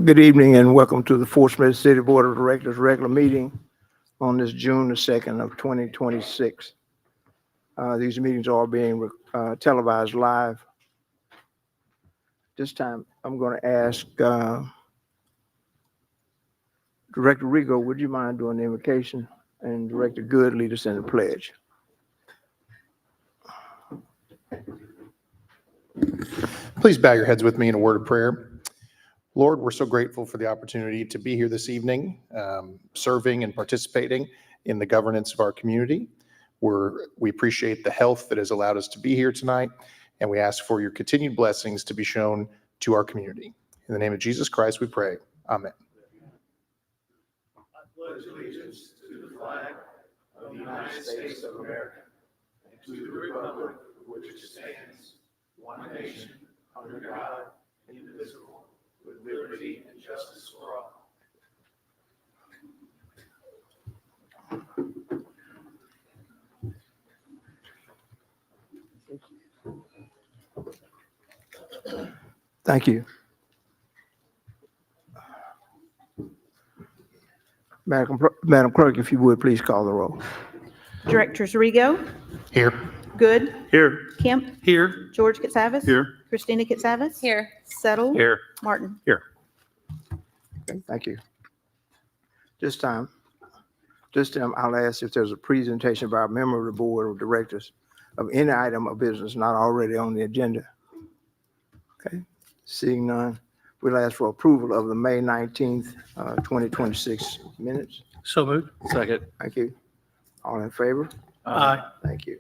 Good evening and welcome to the Fort Smith City Board of Directors regular meeting on this June the 2nd of 2026. These meetings are being televised live. This time I'm going to ask Director Rigo, would you mind doing the invocation, and Director Good lead us in the pledge. Please bow your heads with me in a word of prayer. Lord, we're so grateful for the opportunity to be here this evening, serving and participating in the governance of our community. We appreciate the health that has allowed us to be here tonight, and we ask for your continued blessings to be shown to our community. In the name of Jesus Christ, we pray. Amen. I pledge allegiance to the flag of the United States of America and to the republic for which it stands, one nation, under God, indivisible, with liberty and justice for all. Thank you. Madam Clerk, if you would, please call the roll. Directors Rigo, Here. Good, Here. Kemp, Here. George Katsavas. Here. Christina Katsavas. Here. Settle. Here. Martin. Here. Okay, thank you. This time I'll ask if there's a presentation by a member of the Board of Directors of any item of business not already on the agenda. Okay, seeing none, we'll ask for approval of the May 19th, 2026 minutes. So moved. Second. Thank you. All in favor? Aye. Thank you.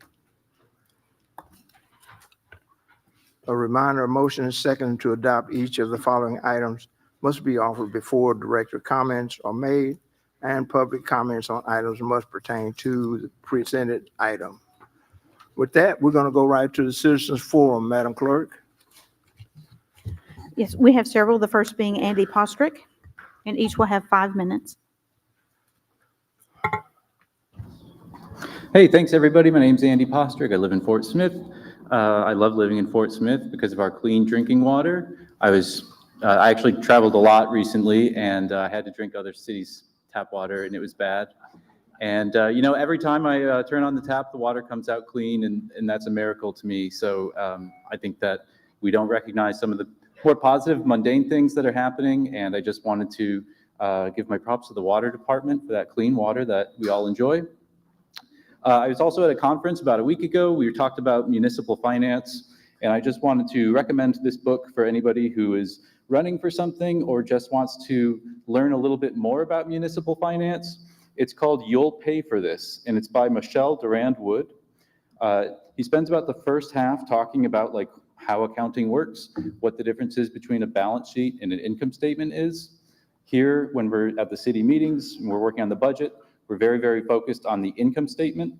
A reminder, a motion and second to adopt each of the following items must be offered before director comments are made, and public comments on items must pertain to the presented item. With that, we're going to go right to the Citizens Forum, Madam Clerk. Yes, we have several, the first being Andy Postrick, and each will have 5 minutes. Hey, thanks everybody. My name's Andy Postrick. I live in Fort Smith. I love living in Fort Smith because of our clean drinking water. I actually traveled a lot recently and I had to drink other cities' tap water and it was bad. And every time I turn on the tap, the water comes out clean and that's a miracle to me. So I think that we don't recognize some of the more positive, mundane things that are happening. And I just wanted to give my props to the water department for that clean water that we all enjoy. I was also at a conference about a week ago. We talked about municipal finance, and I just wanted to recommend this book for anybody who is running for something or just wants to learn a little bit more about municipal finance. It's called You'll Pay for This, and it's by Michelle Durand Wood. He spends about the first half talking about like how accounting works, what the difference is between a balance sheet and an income statement is. Here, when we're at the city meetings and we're working on the budget, we're very, very focused on the income statement,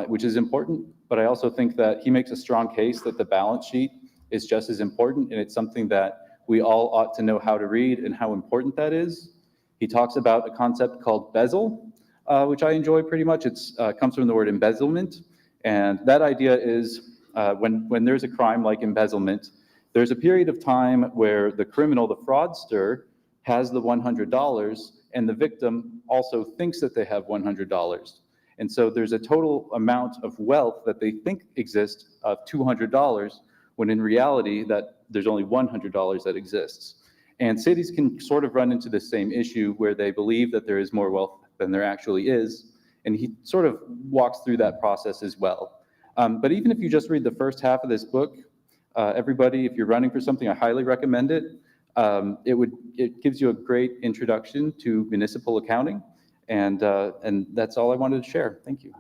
which is important, but I also think that he makes a strong case that the balance sheet is just as important, and it's something that we all ought to know how to read and how important that is. He talks about a concept called bezel, which I enjoy pretty much. It comes from the word embezzlement, and that idea is when there's a crime like embezzlement, there's a period of time where the criminal, the fraudster, has the $100, and the victim also thinks that they have $100. And so there's a total amount of wealth that they think exists of $200, when in reality that there's only $100 that exists. And cities can sort of run into the same issue where they believe that there is more wealth than there actually is. And he sort of walks through that process as well. But even if you just read the first half of this book, everybody, if you're running for something, I highly recommend it. It gives you a great introduction to municipal accounting, and that's all I wanted to share. Thank you.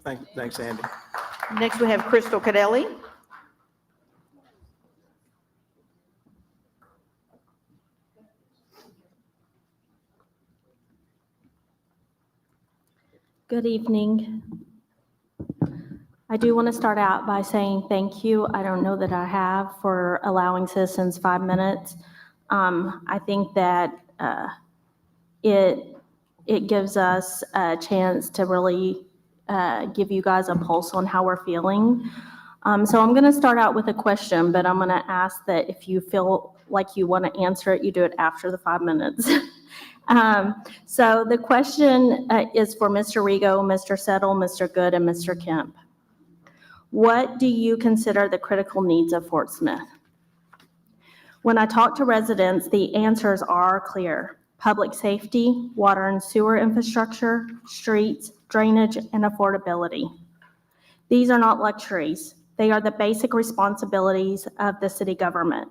Thanks, Andy. Next, we have Crystal Cadelli. Good evening. I do want to start out by saying thank you. I don't know that I have for allowing citizens 5 minutes. I think that it gives us a chance to really give you guys a pulse on how we're feeling. So I'm going to start out with a question, but I'm going to ask that if you feel like you want to answer it, you do it after the 5 minutes. So the question is for Mr. Rigo, Mr. Settle, Mr. Good, and Mr. Kemp. What do you consider the critical needs of Fort Smith? When I talk to residents, the answers are clear. Public safety, water and sewer infrastructure, streets, drainage, and affordability. These are not luxuries. They are the basic responsibilities of the city government.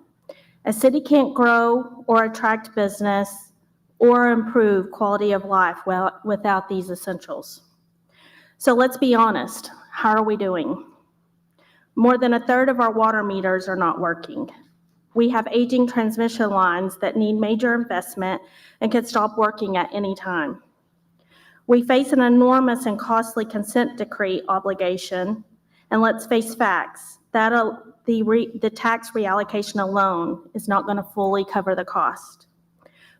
A city can't grow or attract business or improve quality of life without these essentials. So let's be honest, how are we doing? More than a third of our water meters are not working. We have aging transmission lines that need major investment and could stop working at any time. We face an enormous and costly consent decree obligation, and let's face facts, that the tax reallocation alone is not going to fully cover the cost.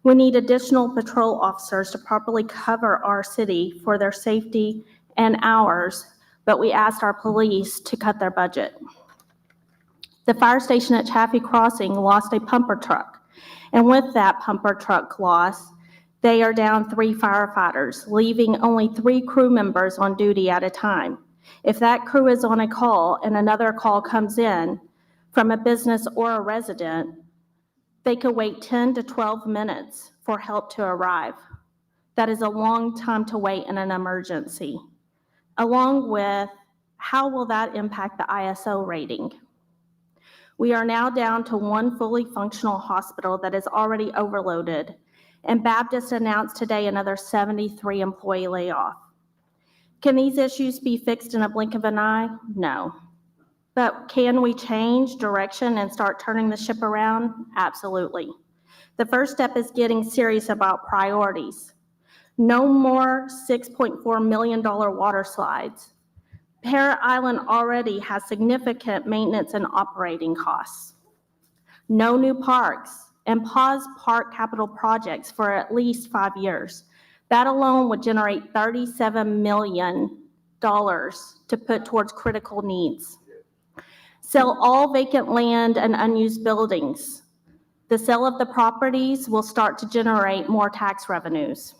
We need additional patrol officers to properly cover our city for their safety and ours, but we asked our police to cut their budget. The fire station at Chaffee Crossing lost a pumper truck, and with that pumper truck loss, they are down 3 firefighters, leaving only 3 crew members on duty at a time. If that crew is on a call and another call comes in from a business or a resident, they could wait 10 to 12 minutes for help to arrive. That is a long time to wait in an emergency. Along with, how will that impact the ISO rating? We are now down to 1 fully functional hospital that is already overloaded, and Baptist announced today another 73 employee layoff. Can these issues be fixed in a blink of an eye? No. But can we change direction and start turning the ship around? Absolutely. The first step is getting serious about priorities. No more $6.4 million water slides. Parrot Island already has significant maintenance and operating costs. No new parks, and pause park capital projects for at least 5 years. That alone would generate $37 million to put towards critical needs. Sell all vacant land and unused buildings. The sale of the properties will start to generate more tax revenues.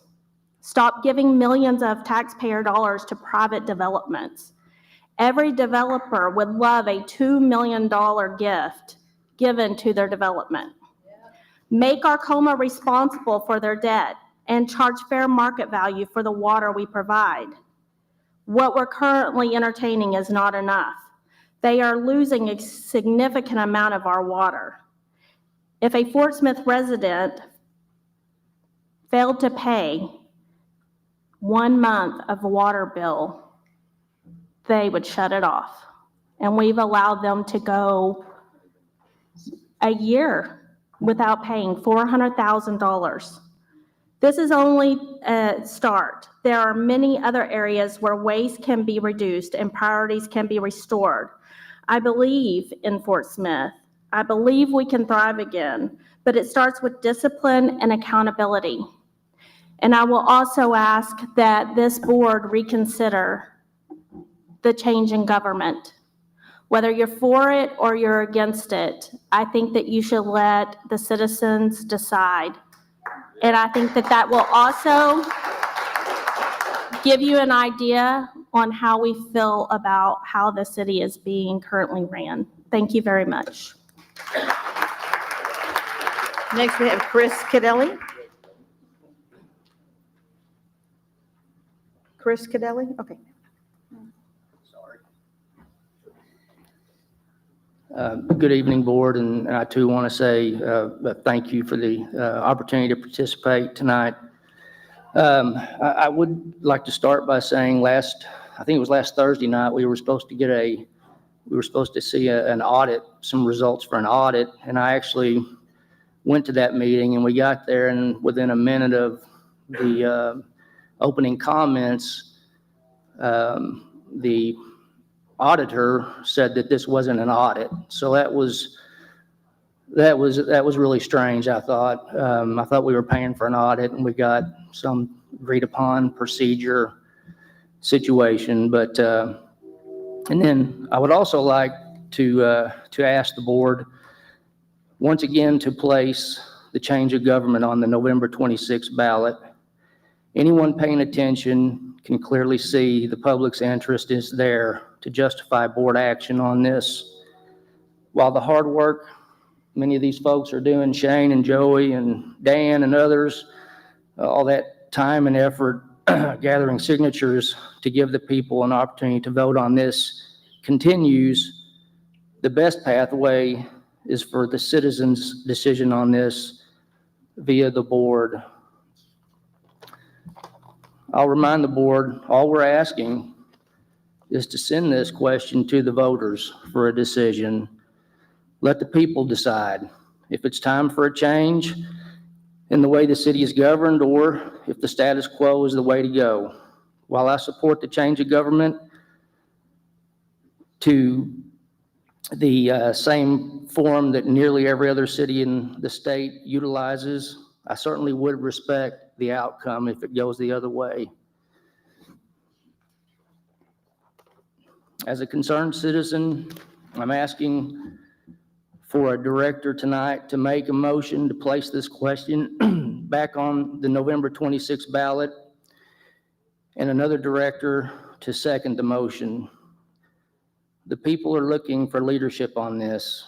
Stop giving millions of taxpayer dollars to private developments. Every developer would love a $2 million gift given to their development. Make Arcoma responsible for their debt and charge fair market value for the water we provide. What we're currently entertaining is not enough. They are losing a significant amount of our water. If a Fort Smith resident failed to pay 1 month of a water bill, they would shut it off. And we've allowed them to go a year without paying $400,000. This is only a start. There are many other areas where waste can be reduced and priorities can be restored. I believe in Fort Smith. I believe we can thrive again, but it starts with discipline and accountability. And I will also ask that this board reconsider the change in government. Whether you're for it or you're against it, I think that you should let the citizens decide. And I think that that will also give you an idea on how we feel about how the city is being currently ran. Thank you very much. Next, we have Chris Cadelli. Chris Cadelli, okay. Good evening, board, and I too want to say thank you for the opportunity to participate tonight. I would like to start by saying I think it was last Thursday night, we were supposed to see an audit, some results for an audit, and I actually went to that meeting, and we got there, and within a minute of the opening comments, the auditor said that this wasn't an audit. So that was really strange, I thought. I thought we were paying for an audit and we got some agreed upon procedure situation. But, and then I would also like to ask the board, once again to place the change of government on the November 26th ballot. Anyone paying attention can clearly see the public's interest is there to justify board action on this. While the hard work many of these folks are doing, Shane and Joey and Dan and others, all that time and effort gathering signatures to give the people an opportunity to vote on this continues, the best pathway is for the citizens' decision on this via the board. I'll remind the board, all we're asking is to send this question to the voters for a decision. Let the people decide if it's time for a change in the way the city is governed or if the status quo is the way to go. While I support the change of government to the same form that nearly every other city in the state utilizes, I certainly would respect the outcome if it goes the other way. As a concerned citizen, I'm asking for a director tonight to make a motion to place this question back on the November 26th ballot, and another director to second the motion. The people are looking for leadership on this.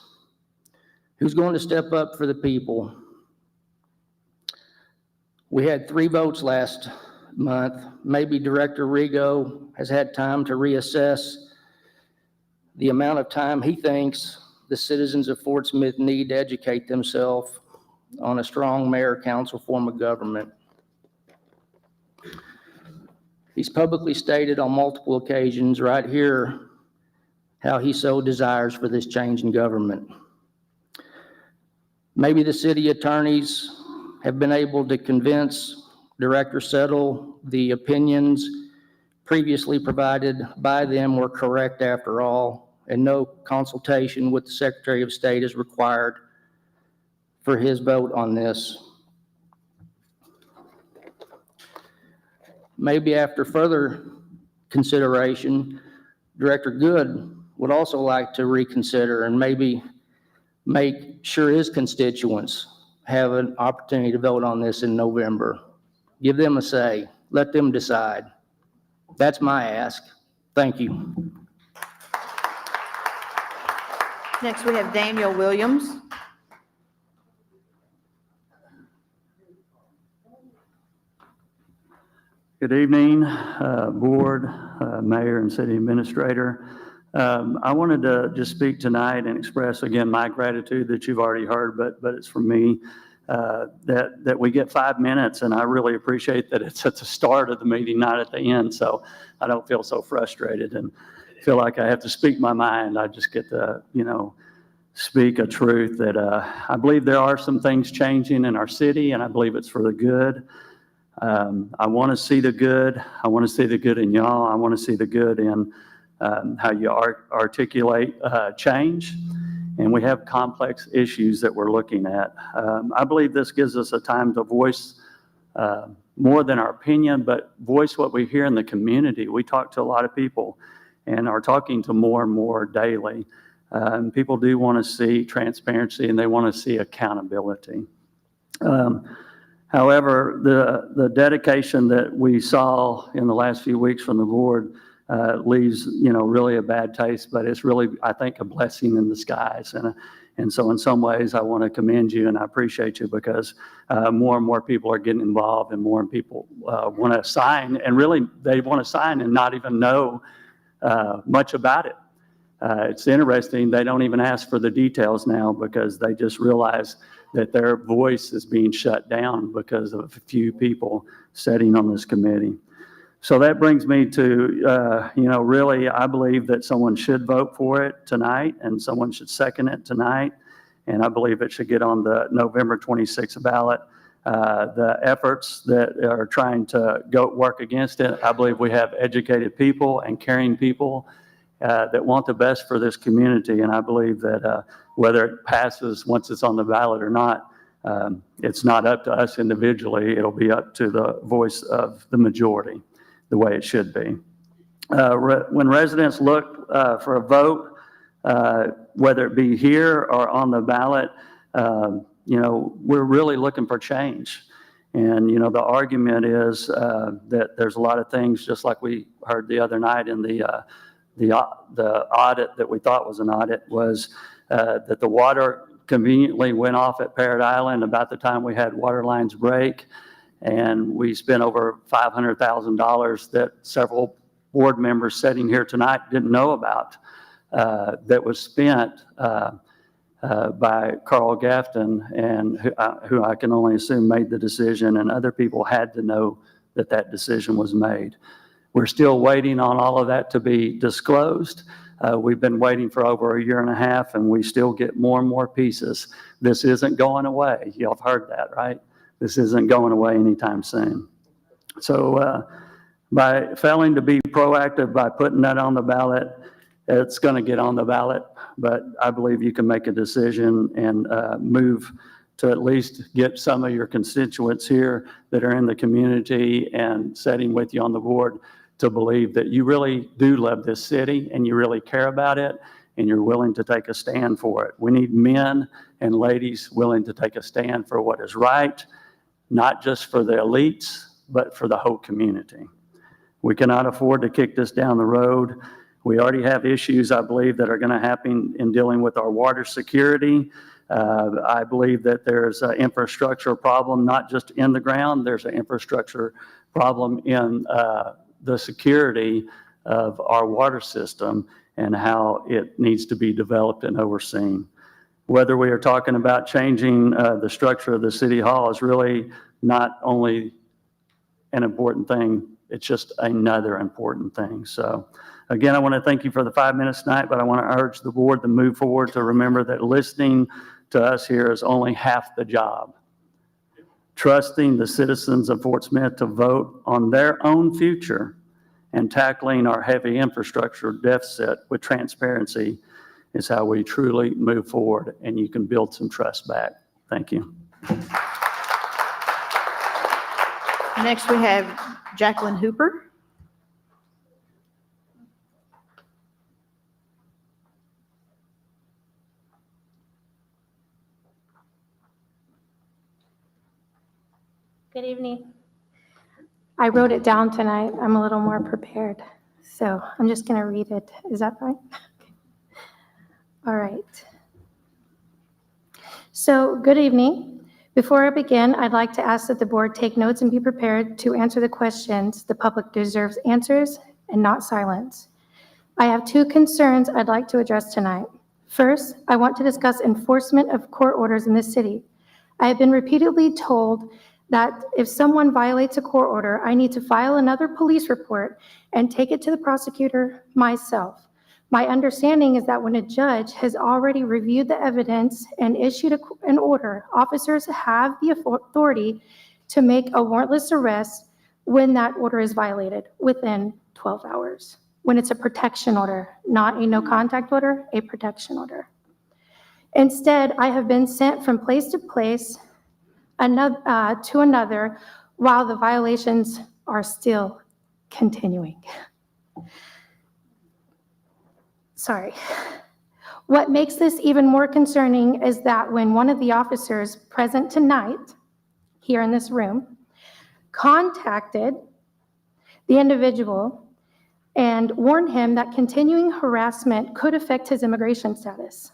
Who's going to step up for the people? We had 3 votes last month. Maybe Director Rigo has had time to reassess the amount of time he thinks the citizens of Fort Smith need to educate themselves on a strong mayor-council form of government. He's publicly stated on multiple occasions right here how he so desires for this change in government. Maybe the city attorneys have been able to convince Director Settle the opinions previously provided by them were correct after all, and no consultation with the Secretary of State is required for his vote on this. Maybe after further consideration, Director Good would also like to reconsider and maybe make sure his constituents have an opportunity to vote on this in November. Give them a say. Let them decide. That's my ask. Thank you. Next, we have Daniel Williams. Good evening, Board, Mayor, and City Administrator. I wanted to just speak tonight and express again my gratitude that you've already heard, but it's from me that we get 5 minutes, and I really appreciate that it's at the start of the meeting, not at the end, so I don't feel so frustrated and feel like I have to speak my mind. I just get to, speak a truth that I believe there are some things changing in our city, and I believe it's for the good. I want to see the good. I want to see the good in y'all. I want to see the good in how you articulate change. And we have complex issues that we're looking at. I believe this gives us a time to voice more than our opinion, but voice what we hear in the community. We talk to a lot of people and are talking to more and more daily. And people do want to see transparency and they want to see accountability. However, the dedication that we saw in the last few weeks from the board leaves, really a bad taste, but it's really, I think, a blessing in disguise. And so in some ways, I want to commend you and I appreciate you because more and more people are getting involved and more people want to sign, and really they want to sign and not even know much about it. It's interesting, they don't even ask for the details now because they just realize that their voice is being shut down because of a few people sitting on this committee. So that brings me to, really, I believe that someone should vote for it tonight and someone should second it tonight. And I believe it should get on the November 26th ballot. The efforts that are trying to go work against it, I believe we have educated people and caring people that want the best for this community. And I believe that whether it passes once it's on the ballot or not, it's not up to us individually. It'll be up to the voice of the majority, the way it should be. When residents look for a vote, whether it be here or on the ballot, we're really looking for change. And, the argument is that there's a lot of things, just like we heard the other night in the audit that we thought was an audit, was that the water conveniently went off at Parrot Island about the time we had water lines break. And we spent over $500,000 that several board members sitting here tonight didn't know about, that was spent by Carl Gafton, and who I can only assume made the decision, and other people had to know that that decision was made. We're still waiting on all of that to be disclosed. We've been waiting for over a year and a half, and we still get more and more pieces. This isn't going away. Y'all have heard that, right? This isn't going away anytime soon. So by failing to be proactive by putting that on the ballot, it's going to get on the ballot, but I believe you can make a decision and move to at least get some of your constituents here that are in the community and sitting with you on the board to believe that you really do love this city and you really care about it and you're willing to take a stand for it. We need men and ladies willing to take a stand for what is right, not just for the elites, but for the whole community. We cannot afford to kick this down the road. We already have issues, I believe, that are going to happen in dealing with our water security. I believe that there's an infrastructure problem, not just in the ground. There's an infrastructure problem in the security of our water system and how it needs to be developed and overseen. Whether we are talking about changing the structure of the city hall is really not only an important thing, it's just another important thing. So again, I want to thank you for the 5 minutes tonight, but I want to urge the board to move forward to remember that listening to us here is only half the job. Trusting the citizens of Fort Smith to vote on their own future and tackling our heavy infrastructure deficit with transparency is how we truly move forward, and you can build some trust back. Thank you. Next, we have Jacqueline Hooper. Good evening. I wrote it down tonight. I'm a little more prepared. So I'm just going to read it. Is that fine? Okay. All right. So good evening. Before I begin, I'd like to ask that the board take notes and be prepared to answer the questions. The public deserves answers and not silence. I have two concerns I'd like to address tonight. First, I want to discuss enforcement of court orders in this city. I have been repeatedly told that if someone violates a court order, I need to file another police report and take it to the prosecutor myself. My understanding is that when a judge has already reviewed the evidence and issued an order, officers have the authority to make a warrantless arrest when that order is violated within 12 hours. When it's a protection order, not a no contact order, a protection order. Instead, I have been sent from place to place to another while the violations are still continuing. Sorry. What makes this even more concerning is that when one of the officers present tonight, here in this room, contacted the individual and warned him that continuing harassment could affect his immigration status.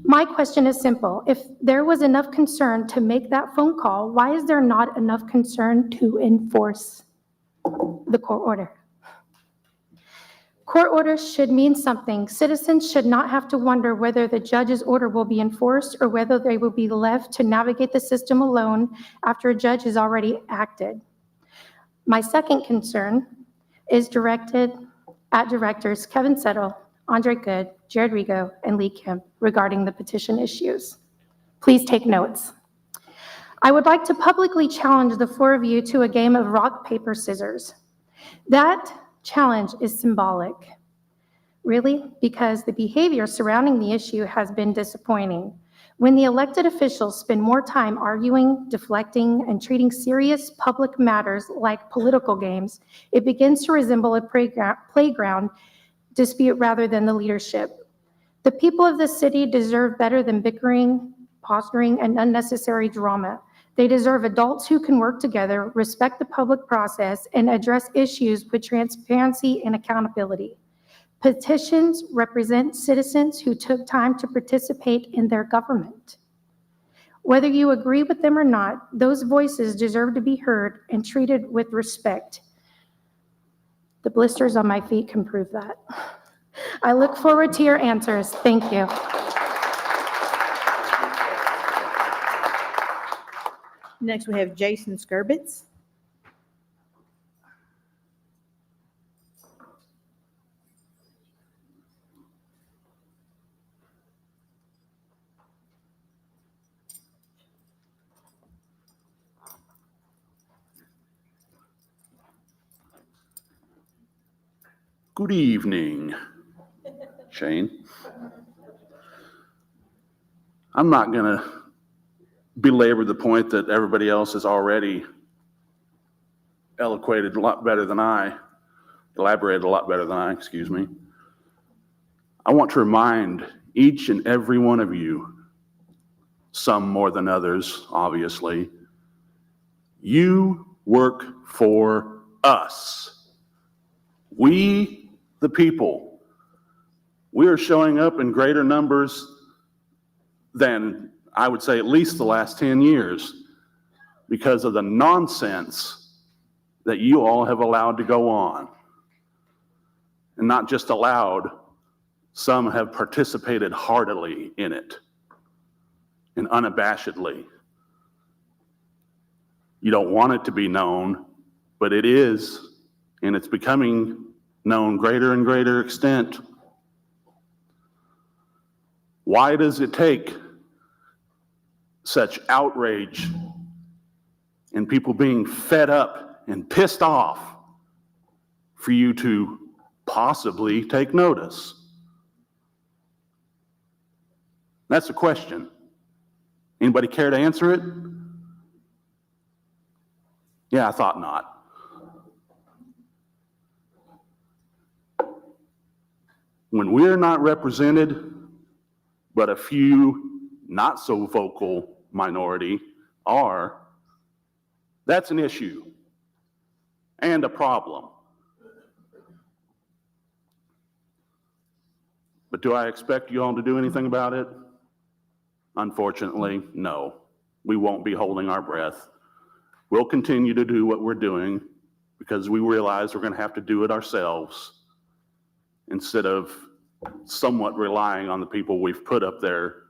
My question is simple. If there was enough concern to make that phone call, why is there not enough concern to enforce the court order? Court orders should mean something. Citizens should not have to wonder whether the judge's order will be enforced or whether they will be left to navigate the system alone after a judge has already acted. My second concern is directed at directors Kevin Settle, Andre Good, Jared Rigo, and Lee Kim regarding the petition issues. Please take notes. I would like to publicly challenge the four of you to a game of rock, paper, scissors. That challenge is symbolic. Really? Because the behavior surrounding the issue has been disappointing. When the elected officials spend more time arguing, deflecting, and treating serious public matters like political games, it begins to resemble a playground dispute rather than the leadership. The people of this city deserve better than bickering, posturing, and unnecessary drama. They deserve adults who can work together, respect the public process, and address issues with transparency and accountability. Petitions represent citizens who took time to participate in their government. Whether you agree with them or not, those voices deserve to be heard and treated with respect. The blisters on my feet can prove that. I look forward to your answers. Thank you. Next, we have Jason Skirbitz. Good evening, Shane. I'm not going to belabor the point that everybody else has already elaborated a lot better than I, excuse me. I want to remind each and every one of you, some more than others, obviously, you work for us. We, the people, we are showing up in greater numbers than I would say at least the last 10 years because of the nonsense that you all have allowed to go on. And not just allowed, some have participated heartily in it and unabashedly. You don't want it to be known, but it is, and it's becoming known greater and greater extent. Why does it take such outrage and people being fed up and pissed off for you to possibly take notice? That's the question. Anybody care to answer it? Yeah, I thought not. When we're not represented, but a few not so vocal minority are, that's an issue and a problem. But do I expect you all to do anything about it? Unfortunately, no. We won't be holding our breath. We'll continue to do what we're doing because we realize we're going to have to do it ourselves instead of somewhat relying on the people we've put up there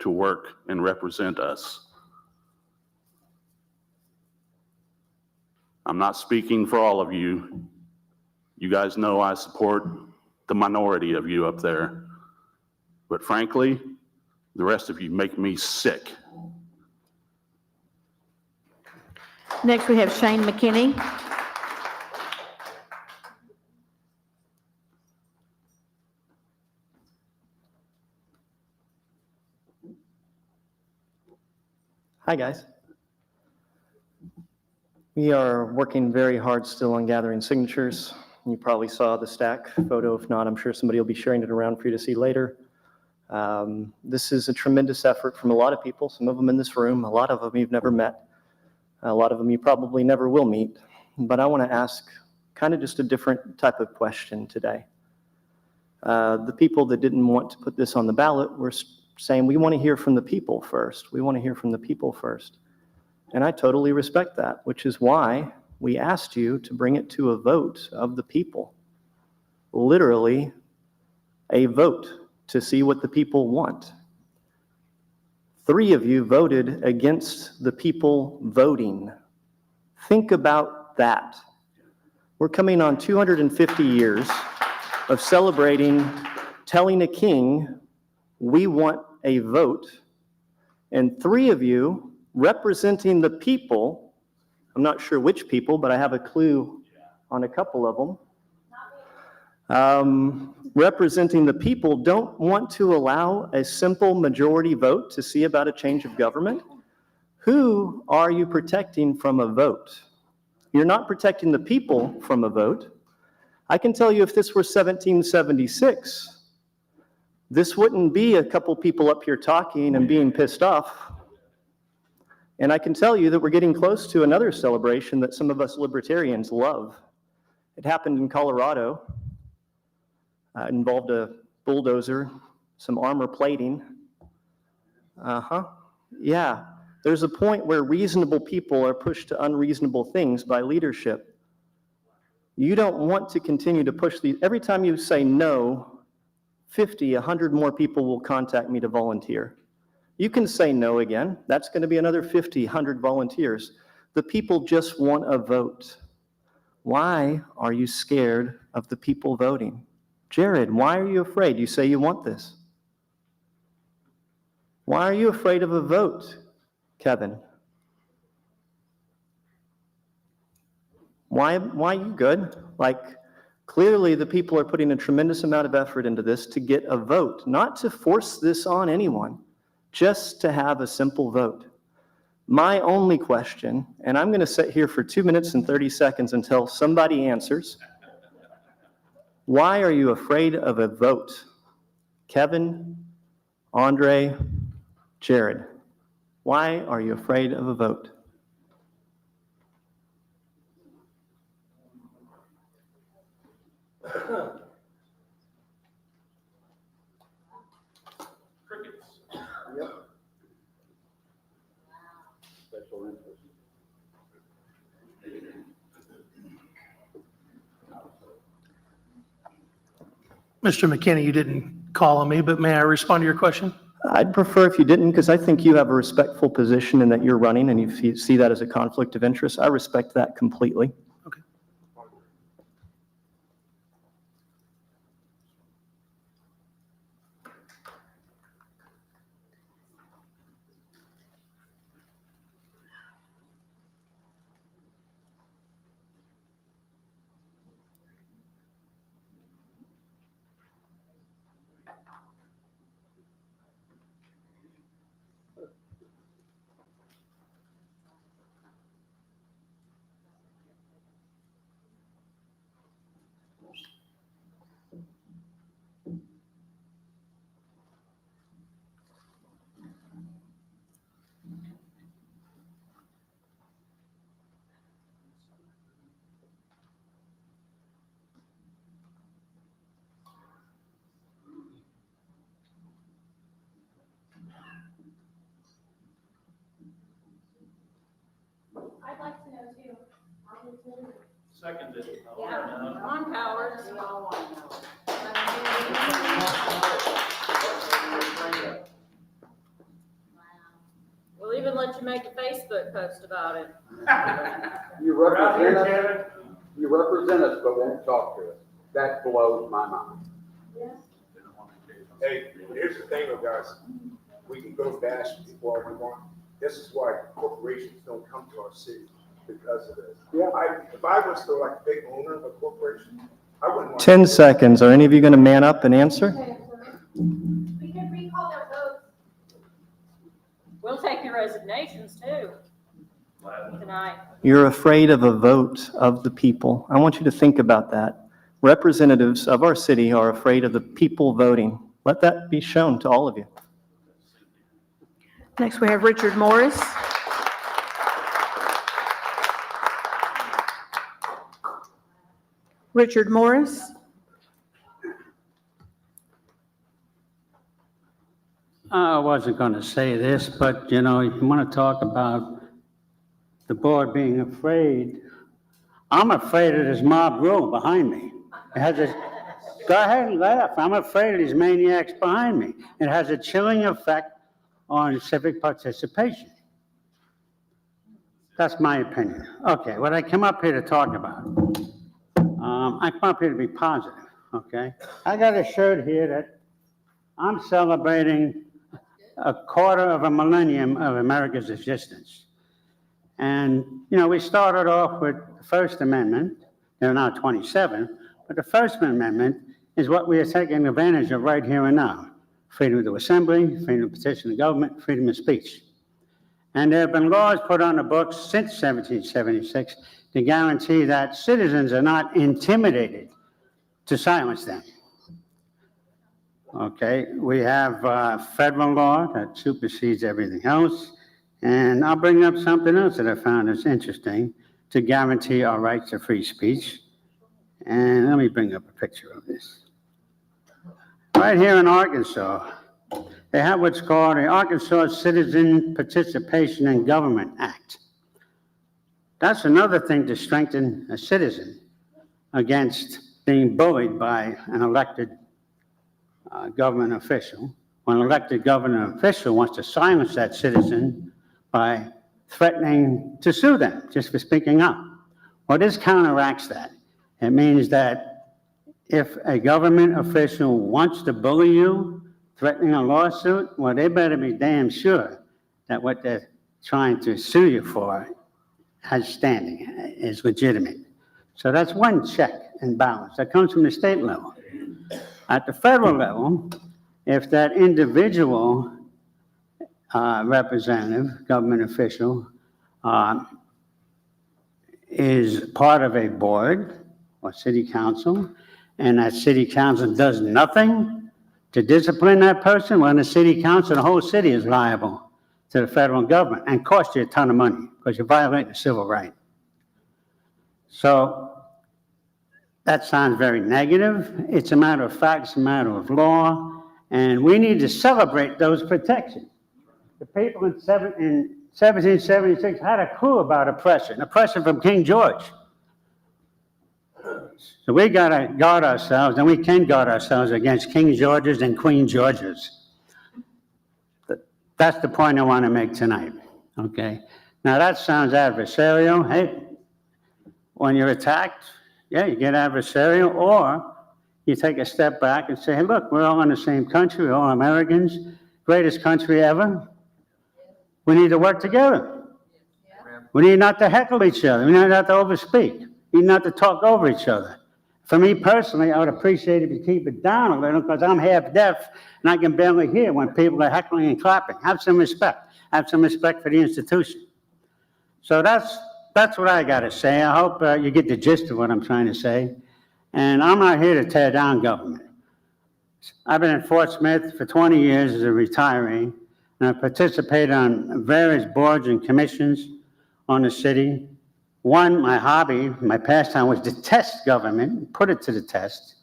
to work and represent us. I'm not speaking for all of you. You guys know I support the minority of you up there. But frankly, the rest of you make me sick. Next, we have Shane McKinney. Hi, guys. We are working very hard still on gathering signatures. You probably saw the stack photo. If not, I'm sure somebody will be sharing it around for you to see later. This is a tremendous effort from a lot of people, some of them in this room, a lot of them you've never met, a lot of them you probably never will meet. But I want to ask kind of just a different type of question today. The people that didn't want to put this on the ballot were saying, we want to hear from the people first. We want to hear from the people first. And I totally respect that, which is why we asked you to bring it to a vote of the people. Literally, a vote to see what the people want. 3 of you voted against the people voting. Think about that. We're coming on 250 years of celebrating, telling a king, we want a vote. And 3 of you representing the people, I'm not sure which people, but I have a clue on a couple of them. Representing the people don't want to allow a simple majority vote to see about a change of government. Who are you protecting from a vote? You're not protecting the people from a vote. I can tell you if this were 1776, this wouldn't be a couple people up here talking and being pissed off. And I can tell you that we're getting close to another celebration that some of us libertarians love. It happened in Colorado. It involved a bulldozer, some armor plating. Yeah, there's a point where reasonable people are pushed to unreasonable things by leadership. You don't want to continue to push these. Every time you say no, 50, 100 more people will contact me to volunteer. You can say no again. That's going to be another 50, 100 volunteers. The people just want a vote. Why are you scared of the people voting? Jared, why are you afraid? You say you want this. Why are you afraid of a vote, Kevin? Why are you good? Like, clearly the people are putting a tremendous amount of effort into this to get a vote, not to force this on anyone, just to have a simple vote. My only question, and I'm going to sit here for 2 minutes and 30 seconds until somebody answers. Why are you afraid of a vote? Kevin, Andre, Jared, why are you afraid of a vote? Mr. McKinney, you didn't call on me, but may I respond to your question? I'd prefer if you didn't, because I think you have a respectful position in that you're running and you see that as a conflict of interest. I respect that completely. Okay. I'd like to know too. Seconded. On powers. We'll even let you make a Facebook post about it. You represent us, but won't talk to us. That blows my mind. Hey, here's the thing though, guys. We can go bash people all we want. This is why corporations don't come to our city, because of this. Yeah. If I was the like big owner of a corporation, I wouldn't want. 10 seconds. Are any of you going to man up and answer? We could recall their votes. We'll take your resignations too tonight. You're afraid of a vote of the people. I want you to think about that. Representatives of our city are afraid of the people voting. Let that be shown to all of you. Next, we have Richard Morris. Richard Morris. I wasn't going to say this, but you know, you want to talk about the board being afraid. I'm afraid of this mob rule behind me. It has a, go ahead and laugh. I'm afraid of these maniacs behind me. It has a chilling effect on civic participation. That's my opinion. Okay, what I come up here to talk about. I come up here to be positive, okay? I got a shirt here that I'm celebrating a quarter of a millennium of America's existence. And, you know, we started off with the First Amendment. There are now 27, but the First Amendment is what we are taking advantage of right here and now. Freedom to assembly, freedom to petition the government, freedom of speech. And there have been laws put on the books since 1776 to guarantee that citizens are not intimidated to silence them. Okay, we have federal law that supersedes everything else. And I'll bring up something else that I found is interesting to guarantee our right to free speech. And let me bring up a picture of this. Right here in Arkansas, they have what's called the Arkansas Citizen Participation in Government Act. That's another thing to strengthen a citizen against being bullied by an elected government official. When an elected government official wants to silence that citizen by threatening to sue them just for speaking up. Well, this counteracts that. It means that if a government official wants to bully you, threatening a lawsuit, well, they better be damn sure that what they're trying to sue you for has standing, is legitimate. So that's one check and balance that comes from the state level. At the federal level, if that individual representative, government official, is part of a board or city council, and that city council does nothing to discipline that person, well, the city council, the whole city is liable to the federal government and cost you a ton of money because you're violating a civil right. So that sounds very negative. It's a matter of fact, it's a matter of law, and we need to celebrate those protections. The people in 1776 had a clue about oppression from King George. So we got to guard ourselves, and we can guard ourselves against King Georges and Queen Georges. That's the point I want to make tonight, okay? Now that sounds adversarial. Hey, when you're attacked, yeah, you get adversarial, or you take a step back and say, hey, look, we're all in the same country, we're all Americans, greatest country ever. We need to work together. We need not to heckle each other. We need not to overspeak. We need not to talk over each other. For me personally, I would appreciate if you keep it down a little because I'm half deaf and I can barely hear when people are heckling and clapping. Have some respect. Have some respect for the institution. So that's what I got to say. I hope you get the gist of what I'm trying to say. And I'm not here to tear down government. I've been in Fort Smith for 20 years as a retiree, and I've participated on various boards and commissions on the city. One, my hobby, my pastime was to test government, put it to the test,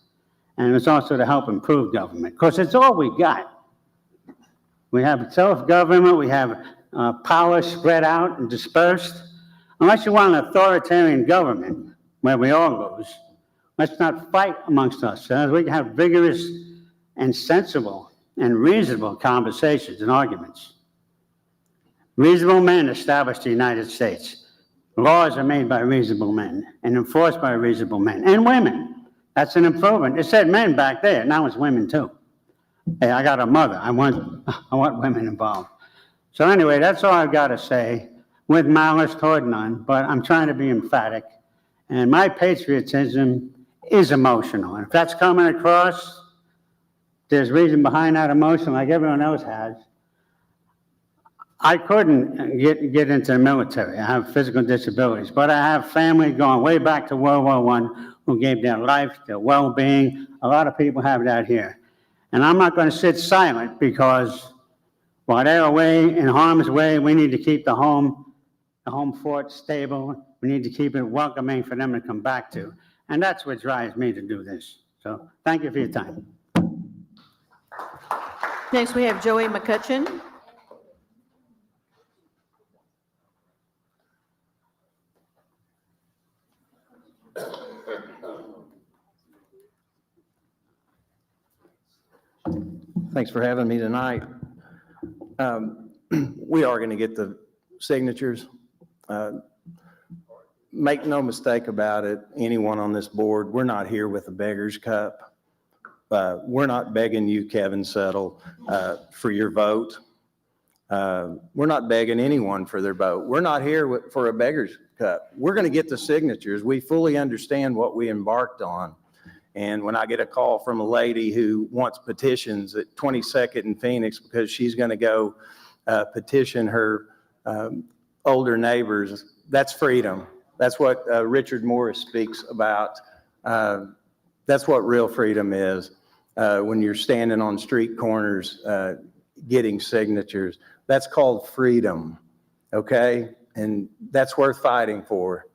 and it was also to help improve government, because it's all we got. We have self-government, we have power spread out and dispersed. Unless you want an authoritarian government, where we all lose, let's not fight amongst ourselves. We can have vigorous and sensible and reasonable conversations and arguments. Reasonable men established the United States. Laws are made by reasonable men and enforced by reasonable men and women. That's an improvement. It said men back there, now it's women too. Hey, I got a mother. I want women involved. So anyway, that's all I've got to say, with malice toward none, but I'm trying to be emphatic. And my patriotism is emotional. And if that's coming across, there's reason behind that emotion like everyone else has. I couldn't get into the military. I have physical disabilities, but I have family going way back to World War I who gave their life, their well-being. A lot of people have that here. And I'm not going to sit silent because while they're away in harm's way, we need to keep the home fort stable. We need to keep it welcoming for them to come back to. And that's what drives me to do this. So thank you for your time. Next, we have Joey McCutcheon. Thanks for having me tonight. We are going to get the signatures. Make no mistake about it, anyone on this board, we're not here with a beggar's cup. We're not begging you, Kevin Settle, for your vote. We're not begging anyone for their vote. We're not here for a beggar's cup. We're going to get the signatures. We fully understand what we embarked on. And when I get a call from a lady who wants petitions at 22nd and Phoenix because she's going to go petition her older neighbors, that's freedom. That's what Richard Morris speaks about. That's what real freedom is. when you're standing on street corners, getting signatures. That's called freedom, okay? And that's worth fighting for.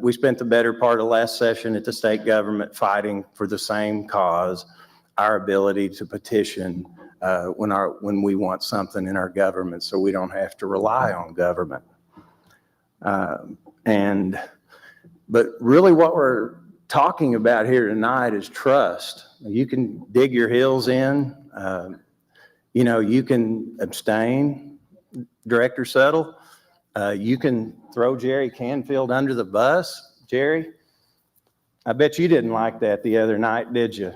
We spent the better part of last session at the state government fighting for the same cause, our ability to petition when we want something in our government, so we don't have to rely on government. But really what we're talking about here tonight is trust. You can dig your heels in. You can abstain, Director Settle. You can throw Jerry Canfield under the bus. Jerry, I bet you didn't like that the other night, did you?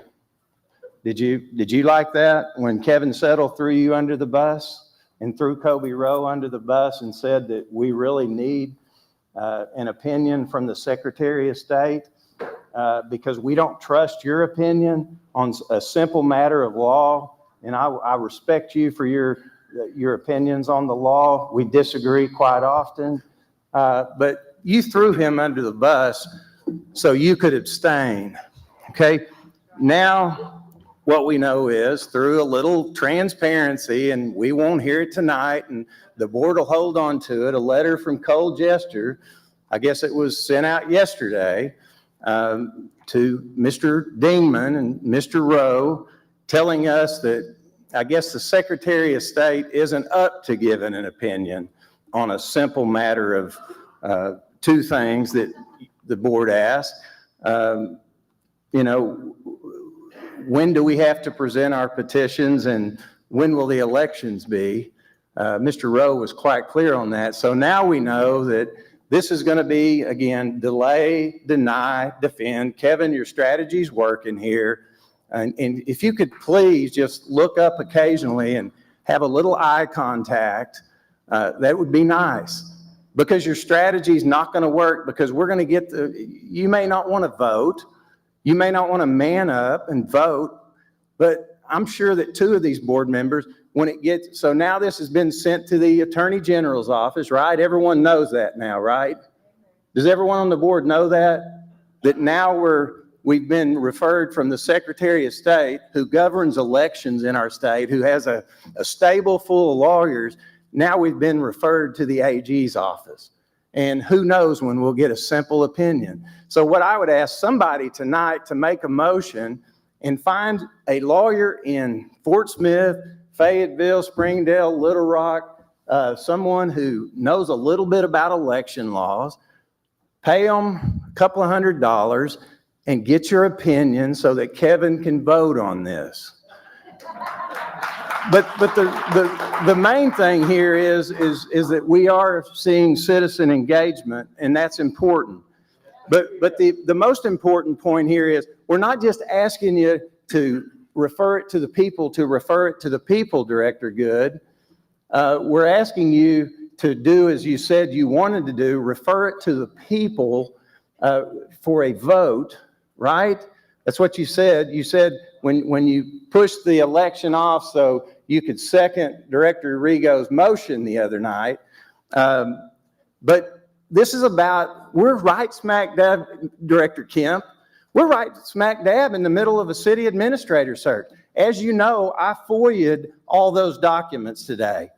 Did you like that when Kevin Settle threw you under the bus and threw Kobe Rowe under the bus and said that we really need an opinion from the Secretary of State because we don't trust your opinion on a simple matter of law? And I respect you for your opinions on the law. We disagree quite often, but you threw him under the bus so you could abstain, okay? Now, what we know is through a little transparency, and we won't hear it tonight, and the board will hold on to it, a letter from Cole Jester, I guess it was sent out yesterday, to Mr. Dingman and Mr. Rowe, telling us that I guess the Secretary of State isn't up to giving an opinion on a simple matter of two things that the board asked. When do we have to present our petitions and when will the elections be? Mr. Rowe was quite clear on that. So now we know that this is going to be, again, delay, deny, defend. Kevin, your strategy's working here. And if you could please just look up occasionally and have a little eye contact, that would be nice. Because your strategy is not going to work, because we're going to you may not want to vote. You may not want to man up and vote, but I'm sure that two of these board members, so now this has been sent to the Attorney General's office, right? Everyone knows that now, right? Does everyone on the board know that? That now we've been referred from the Secretary of State, who governs elections in our state, who has a stable full of lawyers. Now we've been referred to the AG's office. And who knows when we'll get a simple opinion. So what I would ask somebody tonight to make a motion and find a lawyer in Fort Smith, Fayetteville, Springdale, Little Rock, someone who knows a little bit about election laws, pay them a couple of $100 and get your opinion so that Kevin can vote on this. But the main thing here is that we are seeing citizen engagement, and that's important. But the most important point here is we're not just asking you to refer it to the people, Director Good. We're asking you to do as you said you wanted to do, refer it to the people for a vote, right? That's what you said. You said when you pushed the election off so you could second Director Rigo's motion the other night. But this is we're right smack dab, Director Kemp, we're right smack dab in the middle of a city administrator search. As you know, I FOIA'd all those documents today.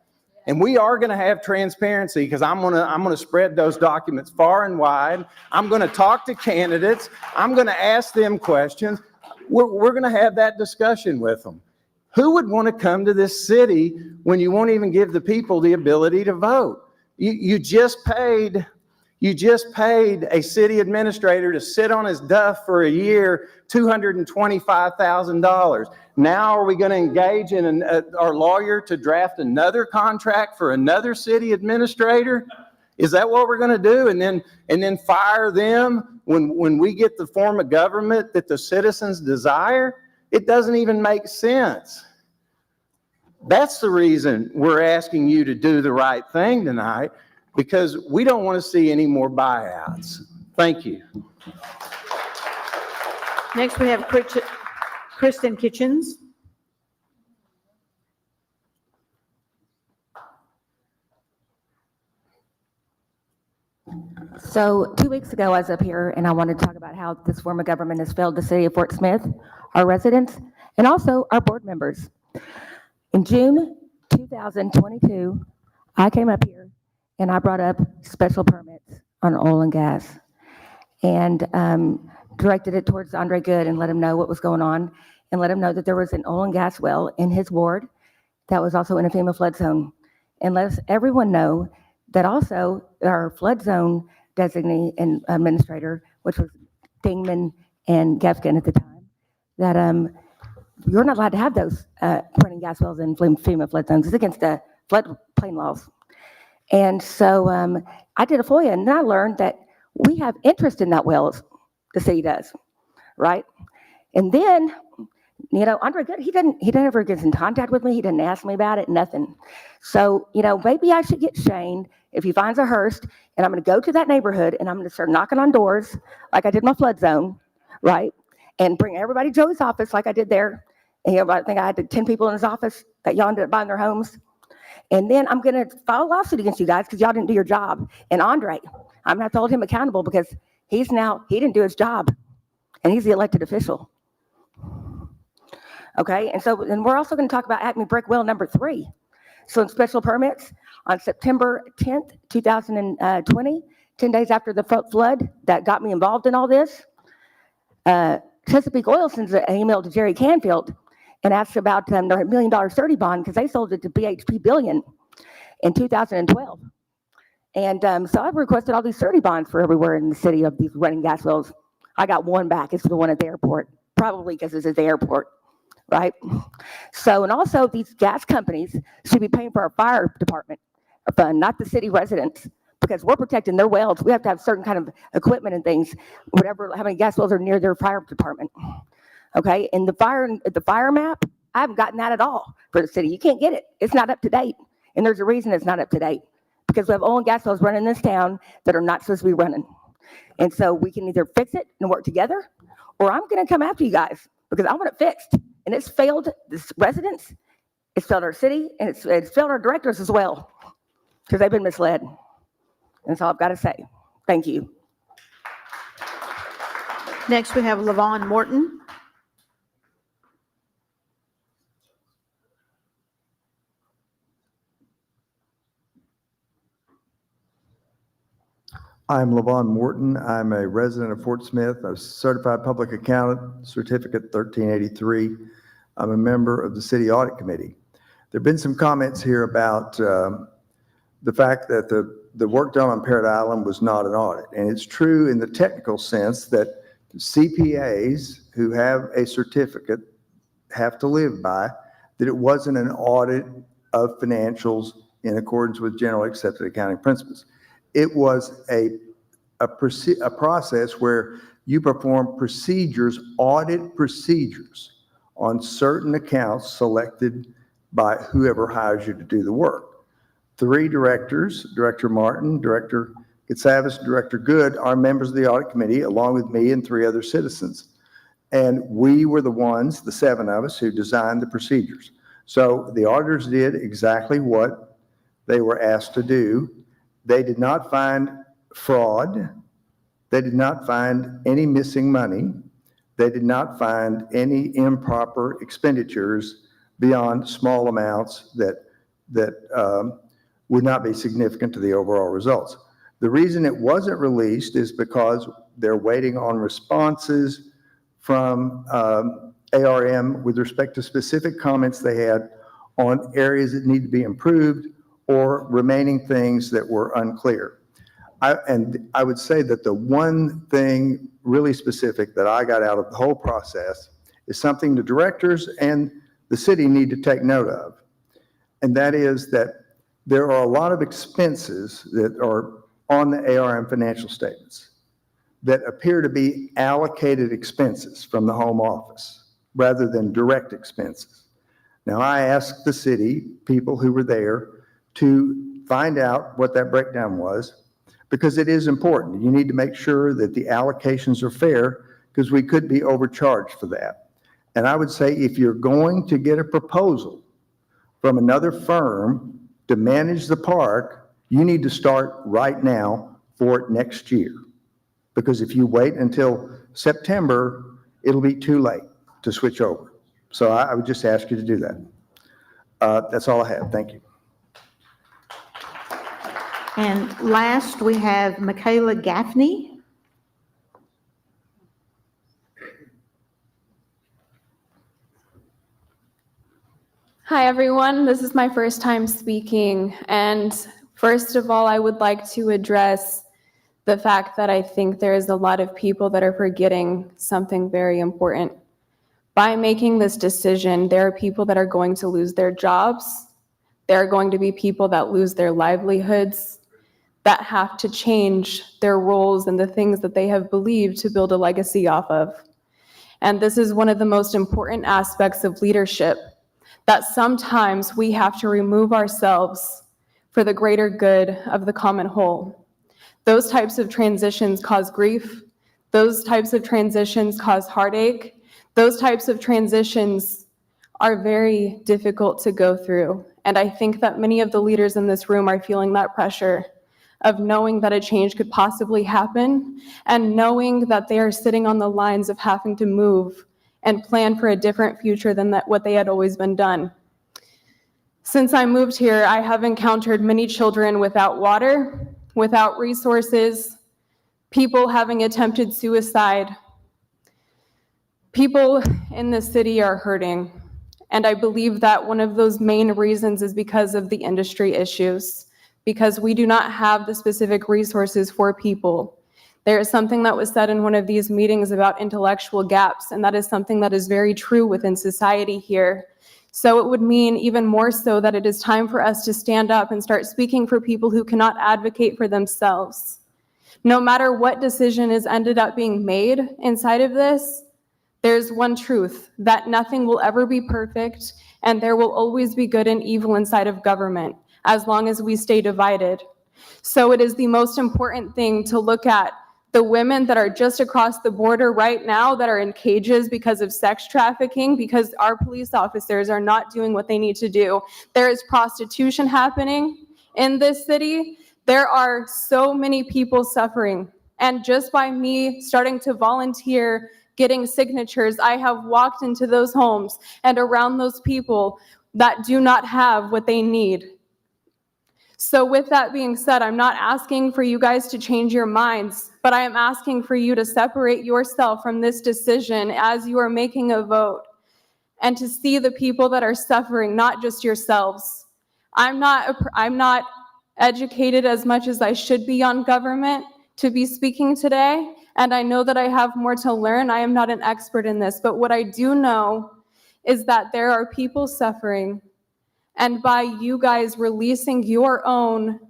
And we are going to have transparency because I'm going to spread those documents far and wide. I'm going to talk to candidates. I'm going to ask them questions. We're going to have that discussion with them. Who would want to come to this city when you won't even give the people the ability to vote? You just paid a city administrator to sit on his duff for a year, $225,000. Now are we going to engage in our lawyer to draft another contract for another city administrator? Is that what we're going to do? And then fire them when we get the form of government that the citizens desire? It doesn't even make sense. That's the reason we're asking you to do the right thing tonight, because we don't want to see any more buyouts. Thank you. Next, we have Kristen Kitchens. So 2 weeks ago, I was up here and I wanted to talk about how this form of government has failed the city of Fort Smith, our residents, and also our board members. In June 2022, I came up here and I brought up special permits on oil and gas and directed it towards Andre Good and let him know what was going on and let him know that there was an oil and gas well in his ward that was also in a FEMA flood zone. And let everyone know that also our flood zone designee and administrator, which was Dingman and Gefkin at the time, that you're not allowed to have those running gas wells in FEMA flood zones. It's against the floodplain laws. And so I did a FOIA, and then I learned that we have interest in that well, the city does, right? And then, you know, Andre Good, he didn't ever get in contact with me. He didn't ask me about it, nothing. So, you know, maybe I should get Shane if he finds a Hearst, and I'm going to go to that neighborhood, and I'm going to start knocking on doors like I did my flood zone, right? And bring everybody to Joey's office like I did there. And, you know, I think I had 10 people in his office that y'all ended up buying their homes. And then I'm going to file a lawsuit against you guys because y'all didn't do your job. And Andre, I'm going to have to hold him accountable because he didn't do his job. And he's the elected official. Okay, and we're also going to talk about Acme Brick Well number 3. So in special permits, on September 10th, 2020, 10 days after the flood that got me involved in all this, Chesapeake Oil sends an email to Jerry Canfield and asks about their $1 million surety bond because they sold it to BHP Billion in 2012. And so I've requested all these surety bonds for everywhere in the city of these running gas wells. I got one back. It's the one at the airport, probably because it's at the airport, right? So, and also these gas companies should be paying for our fire department fund, not the city residents, because we're protecting their wells. We have to have certain kind of equipment and things, how many gas wells are near their fire department. Okay, and the fire map, I haven't gotten that at all for the city. You can't get it. It's not up to date. And there's a reason it's not up to date. Because we have oil and gas wells running in this town that are not supposed to be running. And so we can either fix it and work together, or I'm going to come after you guys because I want it fixed. And it's failed the residents, it's failed our city, and it's failed our directors as well because they've been misled. That's all I've got to say. Thank you. Next, we have Levon Morton. I'm Levon Morton. I'm a resident of Fort Smith. I'm a certified public accountant, certificate 1383. I'm a member of the City Audit Committee. There have been some comments here about the fact that the work done on Parrot Island was not an audit. And it's true in the technical sense that CPAs who have a certificate have to live by that it wasn't an audit of financials in accordance with generally accepted accounting principles. It was a process where you perform procedures, audit procedures on certain accounts selected by whoever hires you to do the work. 3 directors, Director Martin, Director Gatsavis, Director Good, are members of the audit committee, along with me and 3 other citizens. And we were the ones, the 7 of us, who designed the procedures. So the auditors did exactly what they were asked to do. They did not find fraud. They did not find any missing money. They did not find any improper expenditures beyond small amounts that would not be significant to the overall results. The reason it wasn't released is because they're waiting on responses from ARM with respect to specific comments they had on areas that need to be improved or remaining things that were unclear. I would say that the one thing really specific that I got out of the whole process is something the directors and the city need to take note of. And that is that there are a lot of expenses that are on the ARM financial statements that appear to be allocated expenses from the home office rather than direct expenses. Now, I asked the city people who were there to find out what that breakdown was, because it is important. You need to make sure that the allocations are fair, because we could be overcharged for that. And I would say if you're going to get a proposal from another firm to manage the park, you need to start right now for it next year. Because if you wait until September, it'll be too late to switch over. So I would just ask you to do that. That's all I have. Thank you. And last, we have Michaela Gaffney. Hi, everyone. This is my first time speaking. And first of all, I would like to address the fact that I think there is a lot of people that are forgetting something very important. By making this decision, there are people that are going to lose their jobs. There are going to be people that lose their livelihoods, that have to change their roles and the things that they have believed to build a legacy off of. And this is one of the most important aspects of leadership, that sometimes we have to remove ourselves for the greater good of the common whole. Those types of transitions cause grief. Those types of transitions cause heartache. Those types of transitions are very difficult to go through. And I think that many of the leaders in this room are feeling that pressure of knowing that a change could possibly happen and knowing that they are sitting on the lines of having to move and plan for a different future than what they had always been done. Since I moved here, I have encountered many children without water, without resources, people having attempted suicide. People in the city are hurting, and I believe that one of those main reasons is because of the industry issues, because we do not have the specific resources for people. There is something that was said in one of these meetings about intellectual gaps, and that is something that is very true within society here. So it would mean even more so that it is time for us to stand up and start speaking for people who cannot advocate for themselves. No matter what decision is ended up being made inside of this, there's one truth, that nothing will ever be perfect, and there will always be good and evil inside of government, as long as we stay divided. So it is the most important thing to look at the women that are just across the border right now that are in cages because of sex trafficking, because our police officers are not doing what they need to do. There is prostitution happening in this city. There are so many people suffering. And just by me starting to volunteer, getting signatures, I have walked into those homes and around those people that do not have what they need. So with that being said, I'm not asking for you guys to change your minds, but I am asking for you to separate yourself from this decision as you are making a vote and to see the people that are suffering, not just yourselves. I'm not educated as much as I should be on government to be speaking today, and I know that I have more to learn. I am not an expert in this, but what I do know is that there are people suffering. And by you guys releasing your own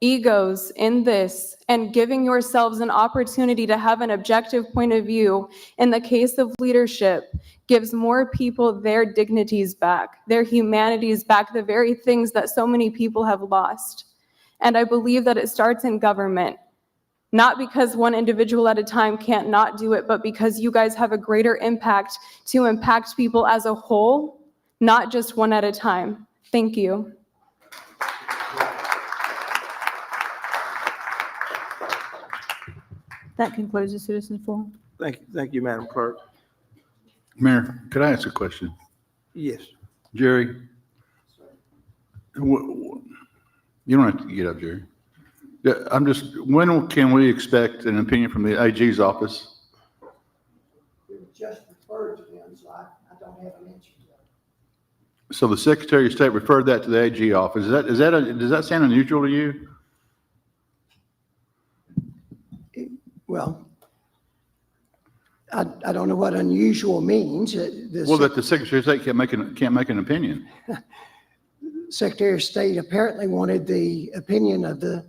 egos in this and giving yourselves an opportunity to have an objective point of view in the case of leadership gives more people their dignities back, their humanities back, the very things that so many people have lost. And I believe that it starts in government, not because one individual at a time can't not do it, but because you guys have a greater impact to impact people as a whole, not just one at a time. Thank you. That concludes the citizen forum. Thank you, Madam Clerk. Mayor, could I ask a question? Yes. Jerry? You don't have to get up, Jerry. Yeah, when can we expect an opinion from the AG's office? It was just referred to him, so I don't have an answer to that. So the Secretary of State referred that to the AG office. Does that sound unusual to you? Well, I don't know what unusual means. That the Secretary of State can't make an opinion. Secretary of State apparently wanted the opinion of the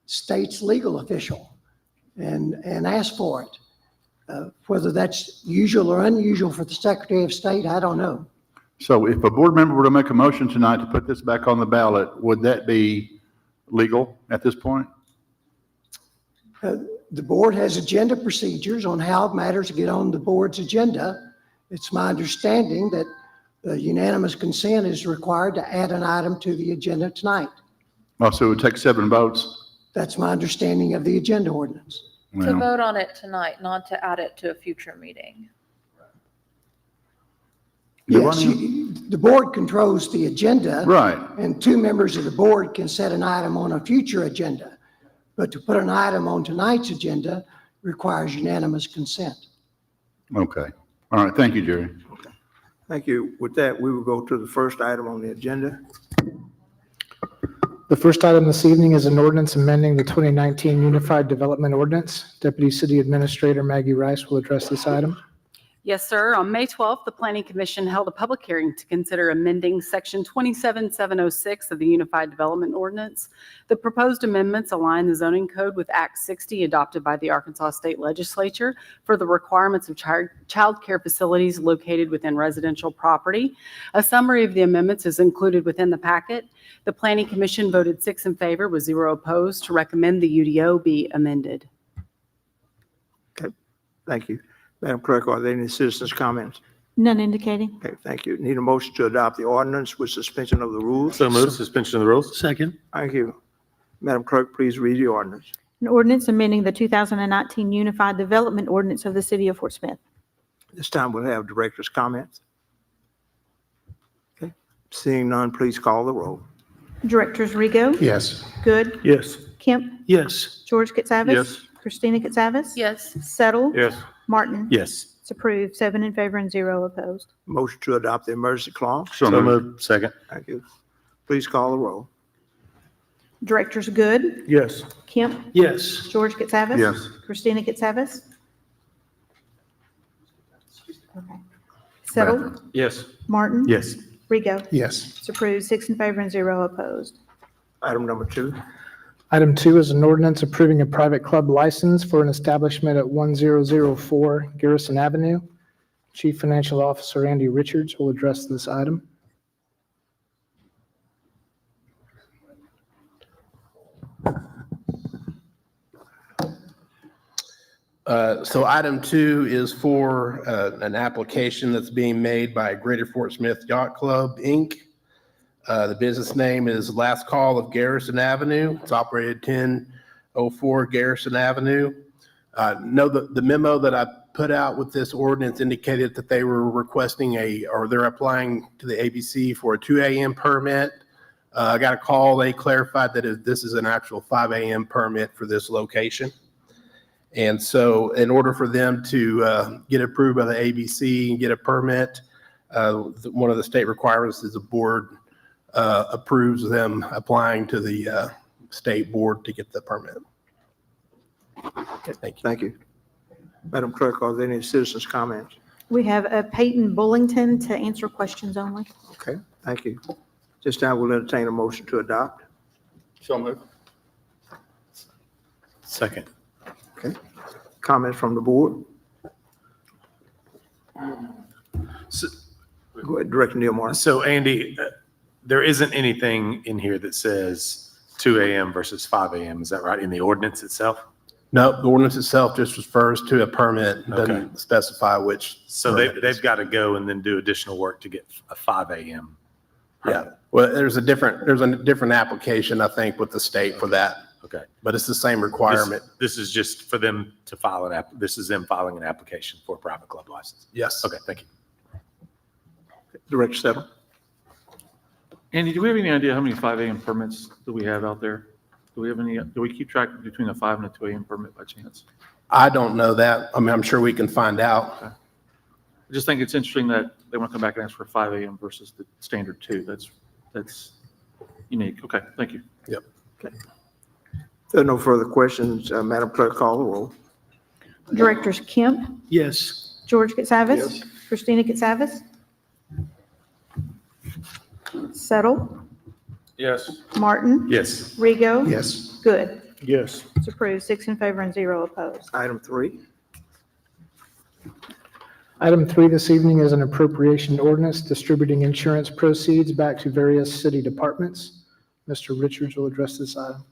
state's legal official and asked for it. Whether that's usual or unusual for the Secretary of State, I don't know. So if a board member were to make a motion tonight to put this back on the ballot, would that be legal at this point? The board has agenda procedures on how matters get on the board's agenda. It's my understanding that unanimous consent is required to add an item to the agenda tonight. Oh, so it would take 7 votes? That's my understanding of the agenda ordinance. To vote on it tonight, not to add it to a future meeting. Yes, the board controls the agenda. Right. And two members of the board can set an item on a future agenda. But to put an item on tonight's agenda requires unanimous consent. Okay. All right. Thank you, Jerry. Thank you. With that, we will go to the first item on the agenda. The first item this evening is an ordinance amending the 2019 Unified Development Ordinance. Deputy City Administrator Maggie Rice will address this item. Yes, sir. On May 12th, the Planning Commission held a public hearing to consider amending Section 27706 of the Unified Development Ordinance. The proposed amendments align the zoning code with Act 60 adopted by the Arkansas State Legislature for the requirements of child care facilities located within residential property. A summary of the amendments is included within the packet. The Planning Commission voted 6 in favor with 0 opposed to recommend the UDO be amended. Okay, thank you. Madam Clerk, are there any citizens' comments? None indicating. Okay, thank you. Need a motion to adopt the ordinance with suspension of the rules? So moved. Suspension of the rules. Second. Thank you. Madam Clerk, please read the ordinance. An ordinance amending the 2019 Unified Development Ordinance of the City of Fort Smith. This time we'll have director's comments. Okay, seeing none, please call the roll. Directors Rigo, Yes. Good, Yes. Kemp, Yes. George Katsavas. Yes. Christina Katsavas. Yes. Settle. Yes. Martin. Yes. It's approved, 7 in favor and 0 opposed. Motion to adopt the emergency clause. So moved. Second. Thank you. Please call the roll. Directors Good, Yes. Kemp, Yes. George Katsavas. Yes. Christina Katsavas. Okay. Settle. Yes. Martin. Yes. Rigo. Yes. It's approved, 6 in favor and 0 opposed. Item number 2. Item 2 is an ordinance approving a private club license for an establishment at 1004 Garrison Avenue. Chief Financial Officer Andy Richards will address this item. So item 2 is for an application that's being made by Greater Fort Smith Yacht Club, Inc. The business name is Last Call of Garrison Avenue. It's operated 1004 Garrison Avenue. No, the memo that I put out with this ordinance indicated that they were requesting they're applying to the ABC for a 2 a.m. permit. I got a call. They clarified that this is an actual 5 a.m. permit for this location. And so in order for them to get approved by the ABC and get a permit, one of the state requirements is the board approves them applying to the state board to get the permit. Okay, thank you. Thank you. Madam Clerk, are there any citizens' comments? We have Peyton Bullington to answer questions only. Okay, thank you. This time we'll entertain a motion to adopt. So moved. Second. Okay. Comments from the board? Go ahead, Director Neil Martin. So Andy, there isn't anything in here that says 2 a.m. versus 5 a.m. Is that right, in the ordinance itself? No, the ordinance itself just refers to a permit, doesn't Okay. specify which. So permit it is. they've got to go and then do additional work to get a 5 a.m. Yeah, well, there's a different application, I think, with the state for that, Okay. but it's the same requirement. This is just for them to file this is them filing an application for a private club license. Yes. Okay, thank you. Director Settle. Andy, do we have any idea how many 5 a.m. permits do we have out there? Do we keep track between a 5 and a 2 a.m. permit by chance? I don't know that. I mean, I'm sure we can find out. Okay. I just think it's interesting that they want to come back and ask for 5 a.m. versus the standard 2. That's unique. Okay, thank you. Yep. Okay. If there are no further questions, Madam Clerk, call the roll. Directors Kemp, Yes. George Katsavas. Yes. Christina Katsavas. Settle. Yes. Martin. Yes. Rigo. Yes. Good. Yes. It's approved, 6 in favor and 0 opposed. Item 3. Item 3 this evening is an appropriation ordinance distributing insurance proceeds back to various city departments. Mr. Richards will address this item.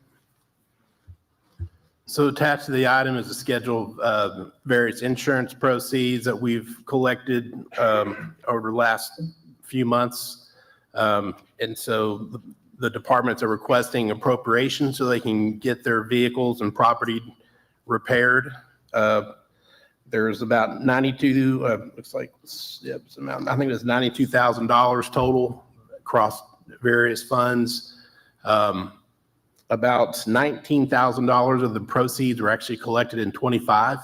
So attached to the item is a schedule of various insurance proceeds that we've collected over the last few months. And so the departments are requesting appropriation so they can get their vehicles and property repaired. There's about 92, looks like, yep, it's amount, I think it's $92,000 total across various funds. About $19,000 of the proceeds were actually collected in 25.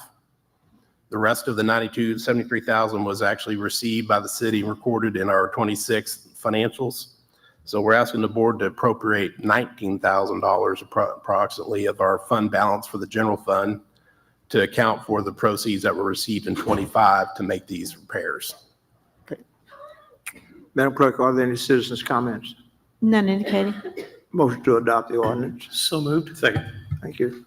The rest of the $73,000 was actually received by the city and recorded in our 26 financials. So we're asking the board to appropriate $19,000 approximately of our fund balance for the general fund to account for the proceeds that were received in 25 to make these repairs. Madam Clerk, are there any citizens' comments? None indicated. Motion to adopt the ordinance. So moved. Second. Thank you.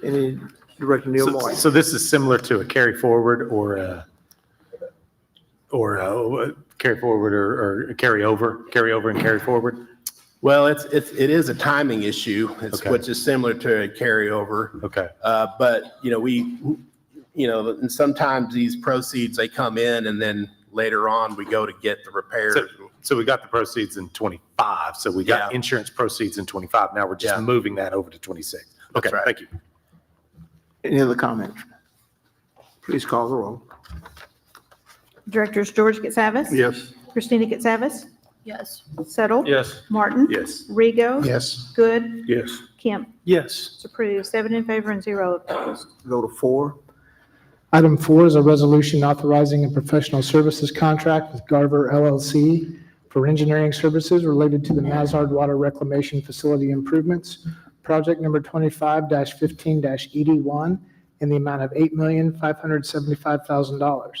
Any, Director Neil Moore? So this is similar to a carry forward or a carry forward or a carry over and carry forward? Well, it is a timing issue, Okay. which is similar to a carryover. Okay. But, and sometimes these proceeds, they come in and then later on we go to get the repairs. So we got the proceeds in 25. So we got insurance proceeds in 25. Now we're just moving that over to 26. Okay, right. thank you. Any other comments? Please call the roll. Directors George Katsavas? Yes. Christina Katsavas? Yes. Settle? Yes. Martin? Yes. Rego? Yes. Good? Yes. Kemp? Yes. It's approved, 7 in favor and 0 opposed. Go to 4. Item 4 is a resolution authorizing a professional services contract with Garver LLC for engineering services related to the Massard Water Reclamation Facility improvements, project number 25-15-ED1, in the amount of $8,575,000.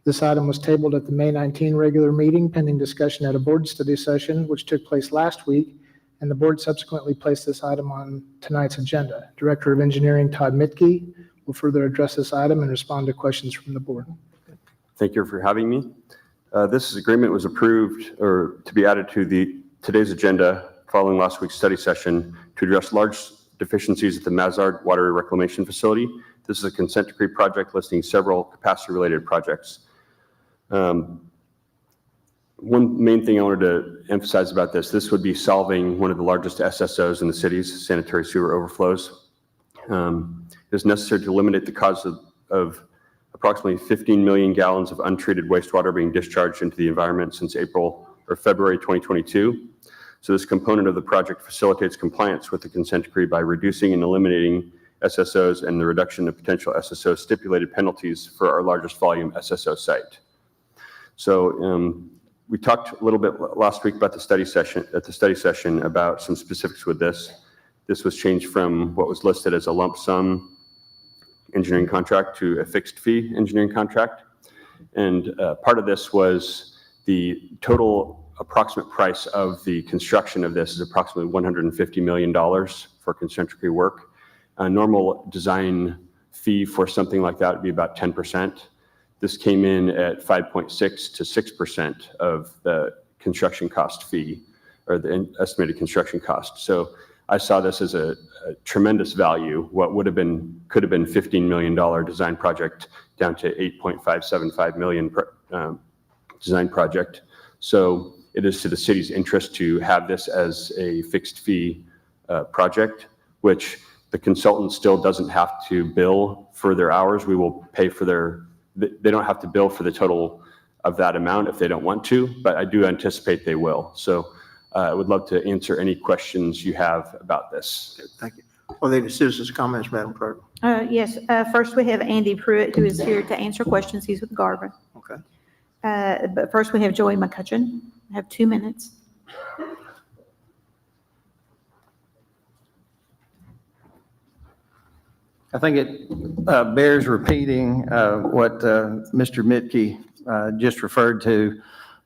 This item was tabled at the May 19 regular meeting pending discussion at a board study session, which took place last week, and the board subsequently placed this item on tonight's agenda. Director of Engineering Todd Mitke will further address this item and respond to questions from the board. Thank you for having me. This agreement was approved or to be added to today's agenda following last week's study session to address large deficiencies at the Massard Water Reclamation Facility. This is a consent decree project listing several capacity-related projects. One main thing I wanted to emphasize about this would be solving one of the largest SSOs in the city's sanitary sewer overflows. It is necessary to eliminate the cause of approximately 15 million gallons of untreated wastewater being discharged into the environment since February 2022. So this component of the project facilitates compliance with the consent decree by reducing and eliminating SSOs and the reduction of potential SSO stipulated penalties for our largest volume SSO site. So we talked a little bit last week about the study session about some specifics with this. This was changed from what was listed as a lump sum engineering contract to a fixed fee engineering contract. And part of this was the total approximate price of the construction of this is approximately $150 million for consent decree work. A normal design fee for something like that would be about 10%. This came in at 5.6 to 6% of the construction cost fee, or the estimated construction cost. So I saw this as a tremendous value. What could have been $15 million design project down to $8.575 million design project. So it is to the city's interest to have this as a fixed fee project, which the consultant still doesn't have to bill for their hours. We will pay for they don't have to bill for the total of that amount if they don't want to, but I do anticipate they will. So I would love to answer any questions you have about this. Thank you. Are there any citizens' comments, Madam Clerk? Yes, first we have Andy Pruitt, who is here to answer questions. He's with Garver. Okay. But first we have Joey McCutcheon. I have 2 minutes. I think it bears repeating what Mr. Mitke just referred to,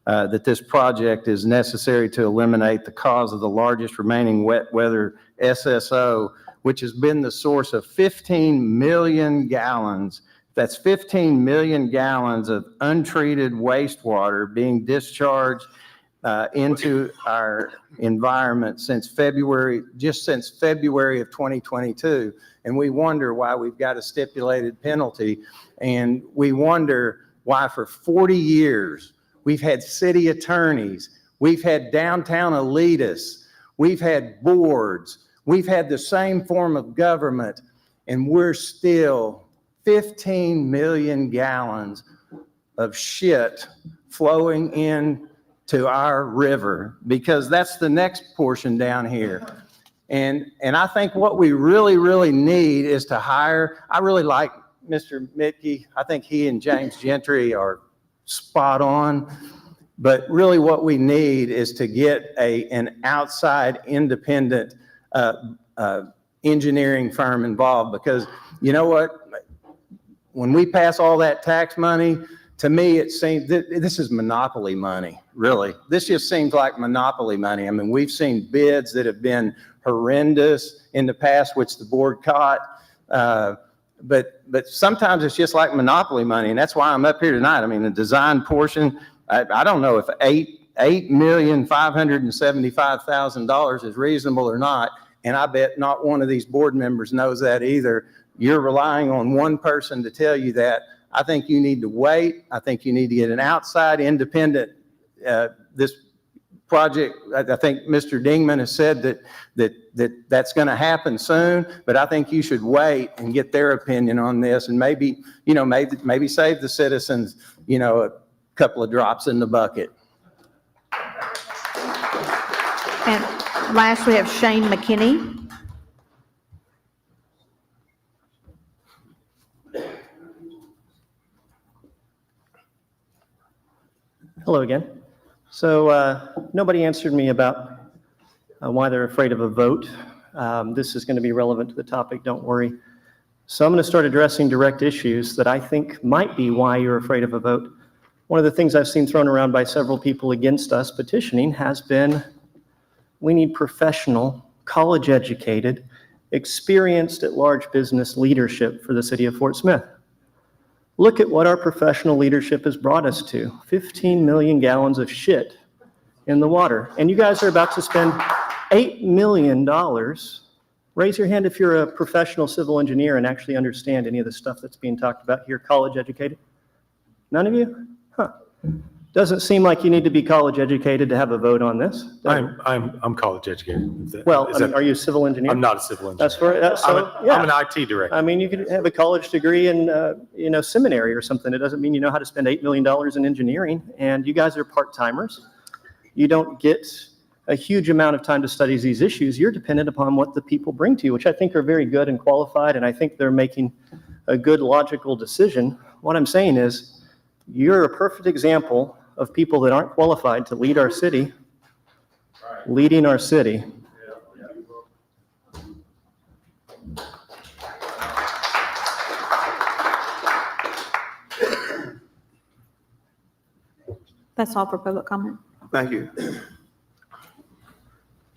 that this project is necessary to eliminate the cause of the largest remaining wet weather SSO, which has been the source of 15 million gallons. That's 15 million gallons of untreated wastewater being discharged into our environment since February of 2022. And we wonder why we've got a stipulated penalty. And we wonder why for 40 years, we've had city attorneys, we've had downtown elitists, we've had boards, we've had the same form of government, and we're still 15 million gallons of shit flowing in to our river, because that's the next portion down here. And I think what we really, really need is to hire, I really like Mr. Mitke. I think he and James Gentry are spot on. But really what we need is to get an outside independent engineering firm involved, because you know what? When we pass all that tax money, to me, it seems this is monopoly money, really. This just seems like monopoly money. I mean, we've seen bids that have been horrendous in the past, which the board caught. But sometimes it's just like monopoly money, and that's why I'm up here tonight. I mean, the design portion, I don't know if $8,575,000 is reasonable or not, and I bet not one of these board members knows that either. You're relying on one person to tell you that. I think you need to wait. I think you need to get an outside independent, this project, I think Mr. Dingman has said that's going to happen soon, but I think you should wait and get their opinion on this, and maybe save the citizens, a couple of drops in the bucket. And last, we have Shane McKinney. Hello again. So nobody answered me about why they're afraid of a vote. This is going to be relevant to the topic, don't worry. So I'm going to start addressing direct issues that I think might be why you're afraid of a vote. One of the things I've seen thrown around by several people against us petitioning has been, we need professional, college-educated, experienced at large business leadership for the city of Fort Smith. Look at what our professional leadership has brought us to. 15 million gallons of shit in the water. And you guys are about to spend $8 million. Raise your hand if you're a professional civil engineer and actually understand any of the stuff that's being talked about here, college educated. None of you? Huh. Doesn't seem like you need to be college educated to have a vote on this. I'm college educated. Well, are you a civil engineer? I'm not a civil engineer. That's right. I'm an IT director. I mean, you could have a college degree in, seminary or something. It doesn't mean you know how to spend $8 million in engineering. And you guys are part-timers. You don't get a huge amount of time to study these issues. You're dependent upon what the people bring to you, which I think are very good and qualified. And I think they're making a good, logical decision. What I'm saying is, you're a perfect example of people that aren't qualified to lead our city, leading our city. That's all for public comment. Thank you.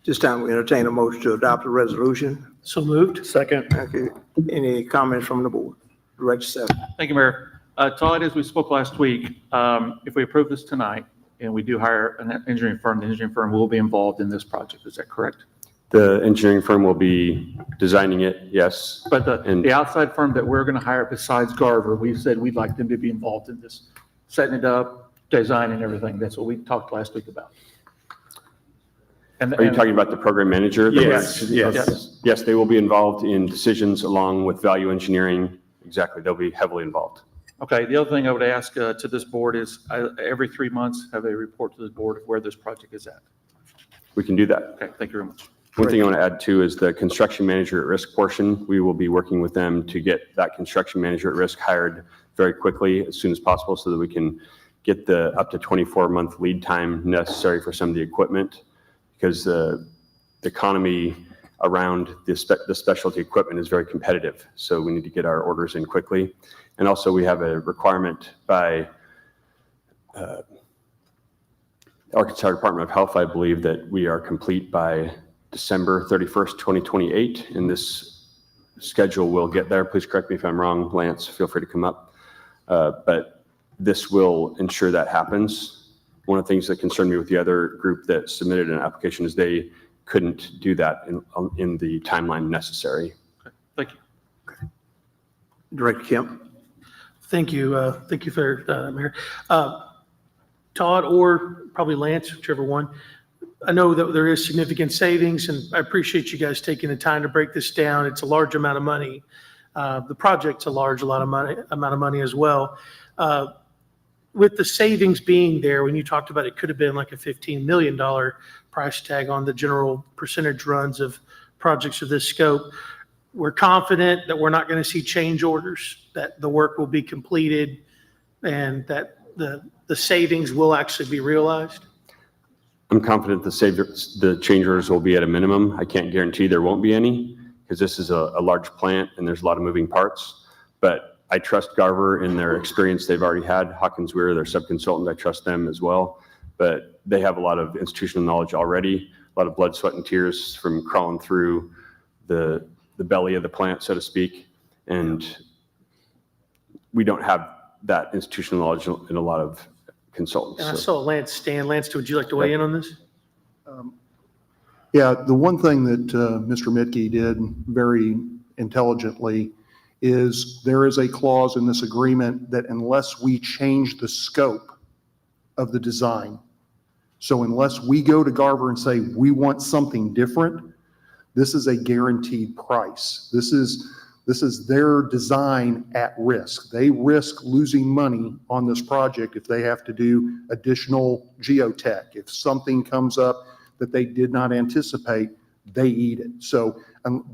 This time we entertain a motion to adopt a resolution. So moved. Second. Thank you. Any comments from the board? Director Seven. Thank you, Mayor. Todd, as we spoke last week, if we approve this tonight and we do hire an engineering firm, the engineering firm will be involved in this project. Is that correct? The engineering firm will be designing it, yes. But the outside firm that we're going to hire besides Garver, we said we'd like them to be involved in this, setting it up, designing everything. That's what we talked last week about. Are you talking about the program manager? Yes. Yes, they will be involved in decisions along with value engineering. Exactly, they'll be heavily involved. Okay, the other thing I would ask to this board is every 3 months, have a report to this board of where this project is at. We can do that. Okay, thank you very much. One thing I want to add too is the construction manager at risk portion. We will be working with them to get that construction manager at risk hired very quickly as soon as possible so that we can get the up to 24-month lead time necessary for some of the equipment, because the economy around the specialty equipment is very competitive. So we need to get our orders in quickly. And also we have a requirement by Arkansas Department of Health, I believe, that we are complete by December 31st, 2028. And this schedule will get there. Please correct me if I'm wrong, Lance, feel free to come up. But this will ensure that happens. One of the things that concerned me with the other group that submitted an application is they couldn't do that in the timeline necessary. Okay, thank you. Okay. Director Kemp. Thank you. Thank you, Mayor. Todd, or probably Lance, whichever one. I know that there is significant savings, and I appreciate you guys taking the time to break this down. It's a large amount of money. The project's a large amount of money as well. With the savings being there, when you talked about it could have been like a $15 million price tag on the general percentage runs of projects of this scope, we're confident that we're not going to see change orders, that the work will be completed, and that the savings will actually be realized? I'm confident the change orders will be at a minimum. I can't guarantee there won't be any because this is a large plant and there's a lot of moving parts. But I trust Garver in their experience they've already had. Hawkins Weir, their subconsultant, I trust them as well. But they have a lot of institutional knowledge already, a lot of blood, sweat, and tears from crawling through the belly of the plant, so to speak. And we don't have that institutional knowledge in a lot of consultants. And I saw Lance stand. Lance, would you like to weigh in on this? Yeah, the one thing that Mr. Mitke did very intelligently is there is a clause in this agreement that unless we change the scope of the design, so unless we go to Garver and say we want something different, this is a guaranteed price. This is their design at risk. They risk losing money on this project if they have to do additional geotech. If something comes up that they did not anticipate, they eat it. So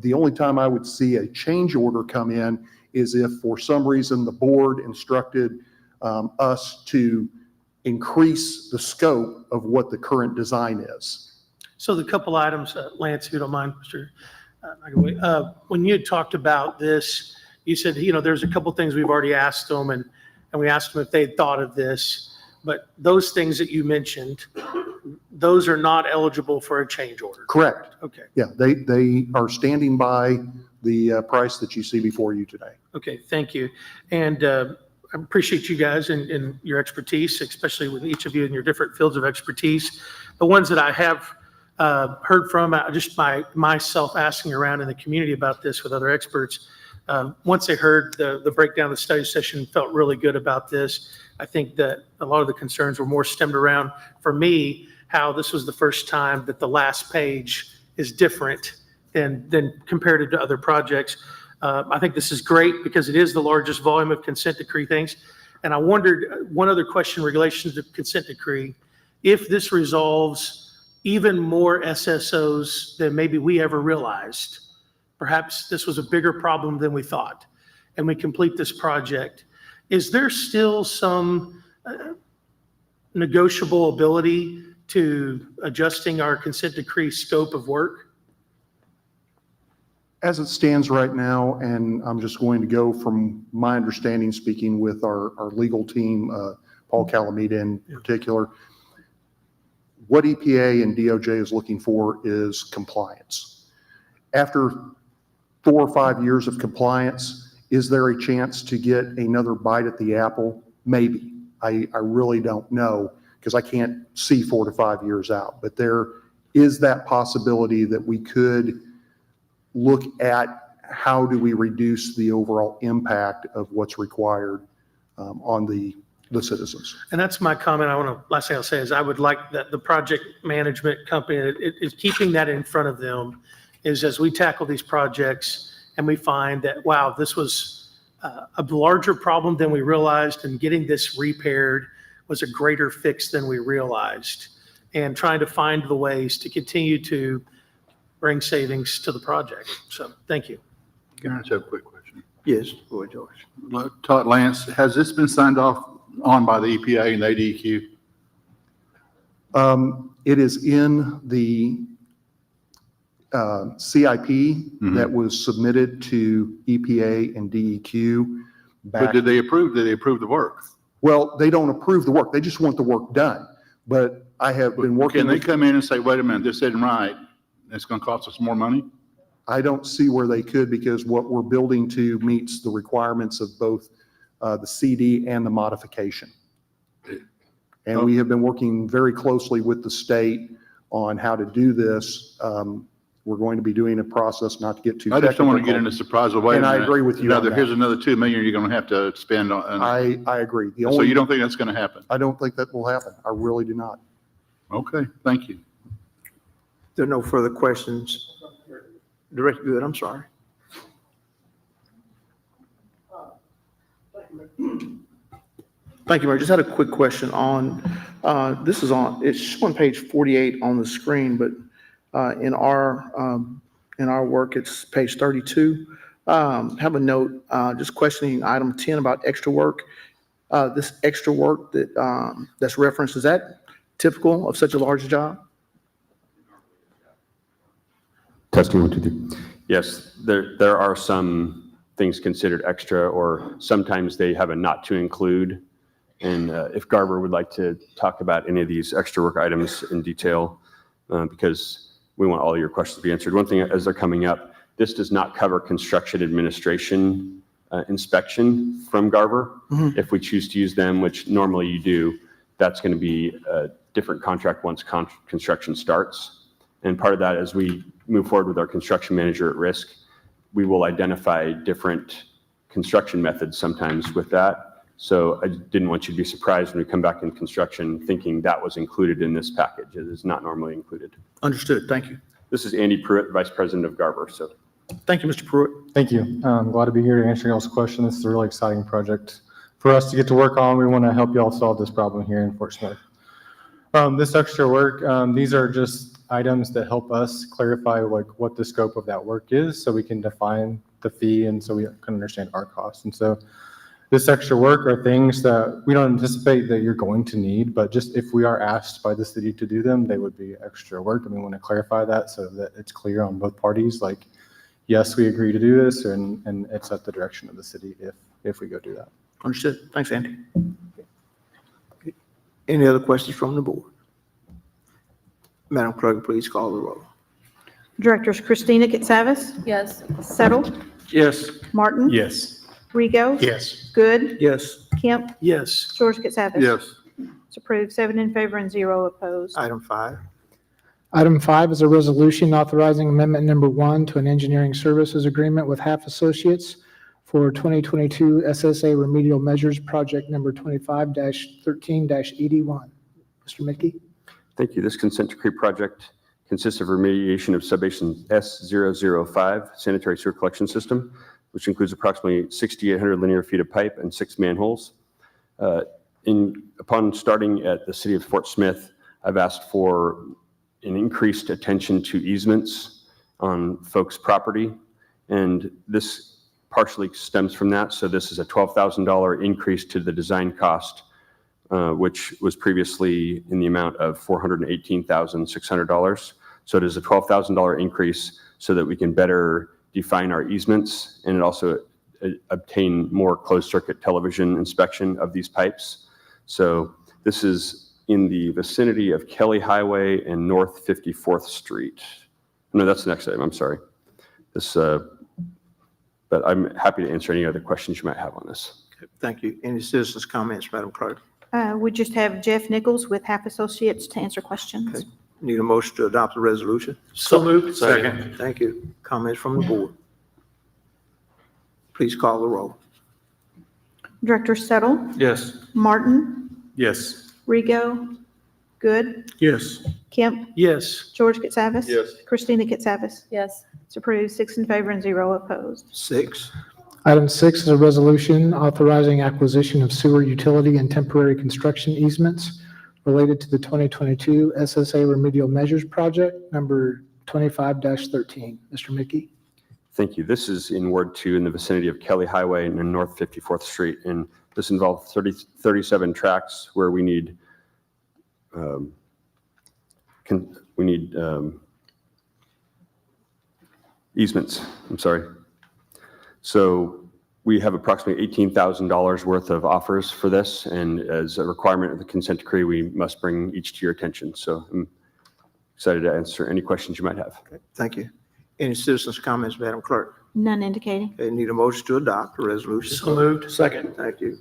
the only time I would see a change order come in is if for some reason the board instructed us to increase the scope of what the current design is. So the couple items, Lance, if you don't mind, Mr. When you had talked about this, you said, there's a couple things we've already asked them, and we asked them if they'd thought of this, but those things that you mentioned, those are not eligible for a change order. Correct. Okay. Yeah, they are standing by the price that you see before you today. Okay, thank you. And I appreciate you guys and your expertise, especially with each of you in your different fields of expertise. The ones that I have heard from, just by myself asking around in the community about this with other experts, once they heard the breakdown of the study session, felt really good about this. I think that a lot of the concerns were more stemmed around, for me, how this was the first time that the last page is different than compared to other projects. I think this is great because it is the largest volume of consent decree things. And I wondered, one other question in relation to consent decree, if this resolves even more SSOs than maybe we ever realized, perhaps this was a bigger problem than we thought, and we complete this project, is there still some negotiable ability to adjusting our consent decree scope of work? As it stands right now, and I'm just going to go from my understanding, speaking with our legal team, Paul Calamita in particular, what EPA and DOJ is looking for is compliance. After 4 or 5 years of compliance, is there a chance to get another bite at the apple? Maybe. I really don't know because I can't see 4 to 5 years out. But there is that possibility that we could look at how do we reduce the overall impact of what's required on the citizens. And that's my comment. Last thing I'll say is I would like that the project management company is keeping that in front of them, is as we tackle these projects and we find that, wow, this was a larger problem than we realized, and getting this repaired was a greater fix than we realized, and trying to find the ways to continue to bring savings to the project. So thank you. Can I just have a quick question? Yes, go ahead, George. Todd, Lance, has this been signed off on by the EPA and the ADEQ? It is in the CIP that was submitted to EPA and DEQ. But did they approve the work? Well, they don't approve the work. They just want the work done. But I have been working. Can they come in and say, wait a minute, this isn't right, it's going to cost us more money? I don't see where they could, because what we're building to meets the requirements of both the CD and the modification. And we have been working very closely with the state on how to do this. We're going to be doing a process, not to get too technical. I just don't want to get into surprise. Well, wait a minute. And I agree with you on that. Here's another $2 million you're going to have to spend on. I agree. So you don't think that's going to happen? I don't think that will happen. I really do not. Okay, thank you. There are no further questions. Director Good, I'm sorry. Thank you, Mayor. Just had a quick question on, it's on page 48 on the screen, but in our work, it's page 32. Have a note, just questioning item 10 about extra work. This extra work that's referenced, is that typical of such a large job? Testing 1, 2, 3. Yes, there are some things considered extra, or sometimes they have a not to include. And if Garver would like to talk about any of these extra work items in detail, because we want all your questions to be answered. One thing as they're coming up, this does not cover construction administration inspection from Garver. If we choose to use them, which normally you do, that's going to be a different contract once construction starts. And part of that, as we move forward with our construction manager at risk, we will identify different construction methods sometimes with that. So I didn't want you to be surprised when we come back in construction thinking that was included in this package. It is not normally included. Understood. Thank you. This is Andy Pruitt, Vice President of Garver. So Thank you, Mr. Pruitt. Thank you. I'm glad to be here to answer y'all's questions. This is a really exciting project for us to get to work on. We want to help y'all solve this problem here in Fort Smith. This extra work, these are just items that help us clarify like what the scope of that work is so we can define the fee and so we can understand our costs. And so this extra work are things that we don't anticipate that you're going to need, but just if we are asked by the city to do them, they would be extra work. And we want to clarify that so that it's clear on both parties, like, yes, we agree to do this, and it's at the direction of the city if we go do that. Understood. Thanks, Andy. Any other questions from the board? Madam Clerk, please call the roll. Directors Christina Katsavas, Yes. Settle, Yes. Martin, Yes. Rigo, Yes. Good, Yes. Kemp, Yes. George Katsavas. Yes. It's approved, 7 in favor and 0 opposed. Item 5. Item 5 is a resolution authorizing Amendment No. 1 to an engineering services agreement with Halff Associates for 2022 SSA Remedial Measures Project Number 25-13-81. Mr. Mickey? thank you. This consent decree project consists of remediation of Sub-Basin S005 sanitary sewer collection system, which includes approximately 6,800 linear feet of pipe and 6 manholes. Upon starting at the city of Fort Smith, I've asked for an increased attention to easements on folks' property, and this partially stems from that. So this is a $12,000 increase to the design cost, which was previously in the amount of $418,600. So it is a $12,000 increase so that we can better define our easements, and it also obtain more closed-circuit television inspection of these pipes. So this is in the vicinity of Kelly Highway and North 54th Street. No, that's the next item, I'm sorry. But I'm happy to answer any other questions you might have on this. Okay, thank you. Any citizens' comments, Madam Clerk? We just have Jeff Nichols with Halff Associates to answer questions. Okay. Need a motion to adopt the resolution? So moved. Second. Thank you. Comments from the board? Please call the roll. Director Settle, Yes. Martin, Yes. Rigo, Good, Yes. Kemp, Yes. George Katsavas. Yes. Christina Katsavas. Yes. It's approved, 6 in favor and 0 opposed. 6. Item 6 is a resolution authorizing acquisition of sewer utility and temporary construction easements related to the 2022 SSA Remedial Measures Project Number 25-13. Mr. Mickey? Thank you. This is in Ward 2 in the vicinity of Kelly Highway and North 54th Street. And this involves 37 tracks where we need easements. I'm sorry. So we have approximately $18,000 worth of offers for this. And as a requirement of the consent decree, we must bring each to your attention. So I'm excited to answer any questions you might have. Okay, thank you. Any citizens' comments, Madam Clerk? None indicating. Okay, need a motion to adopt the resolution? So moved. Second. Thank you.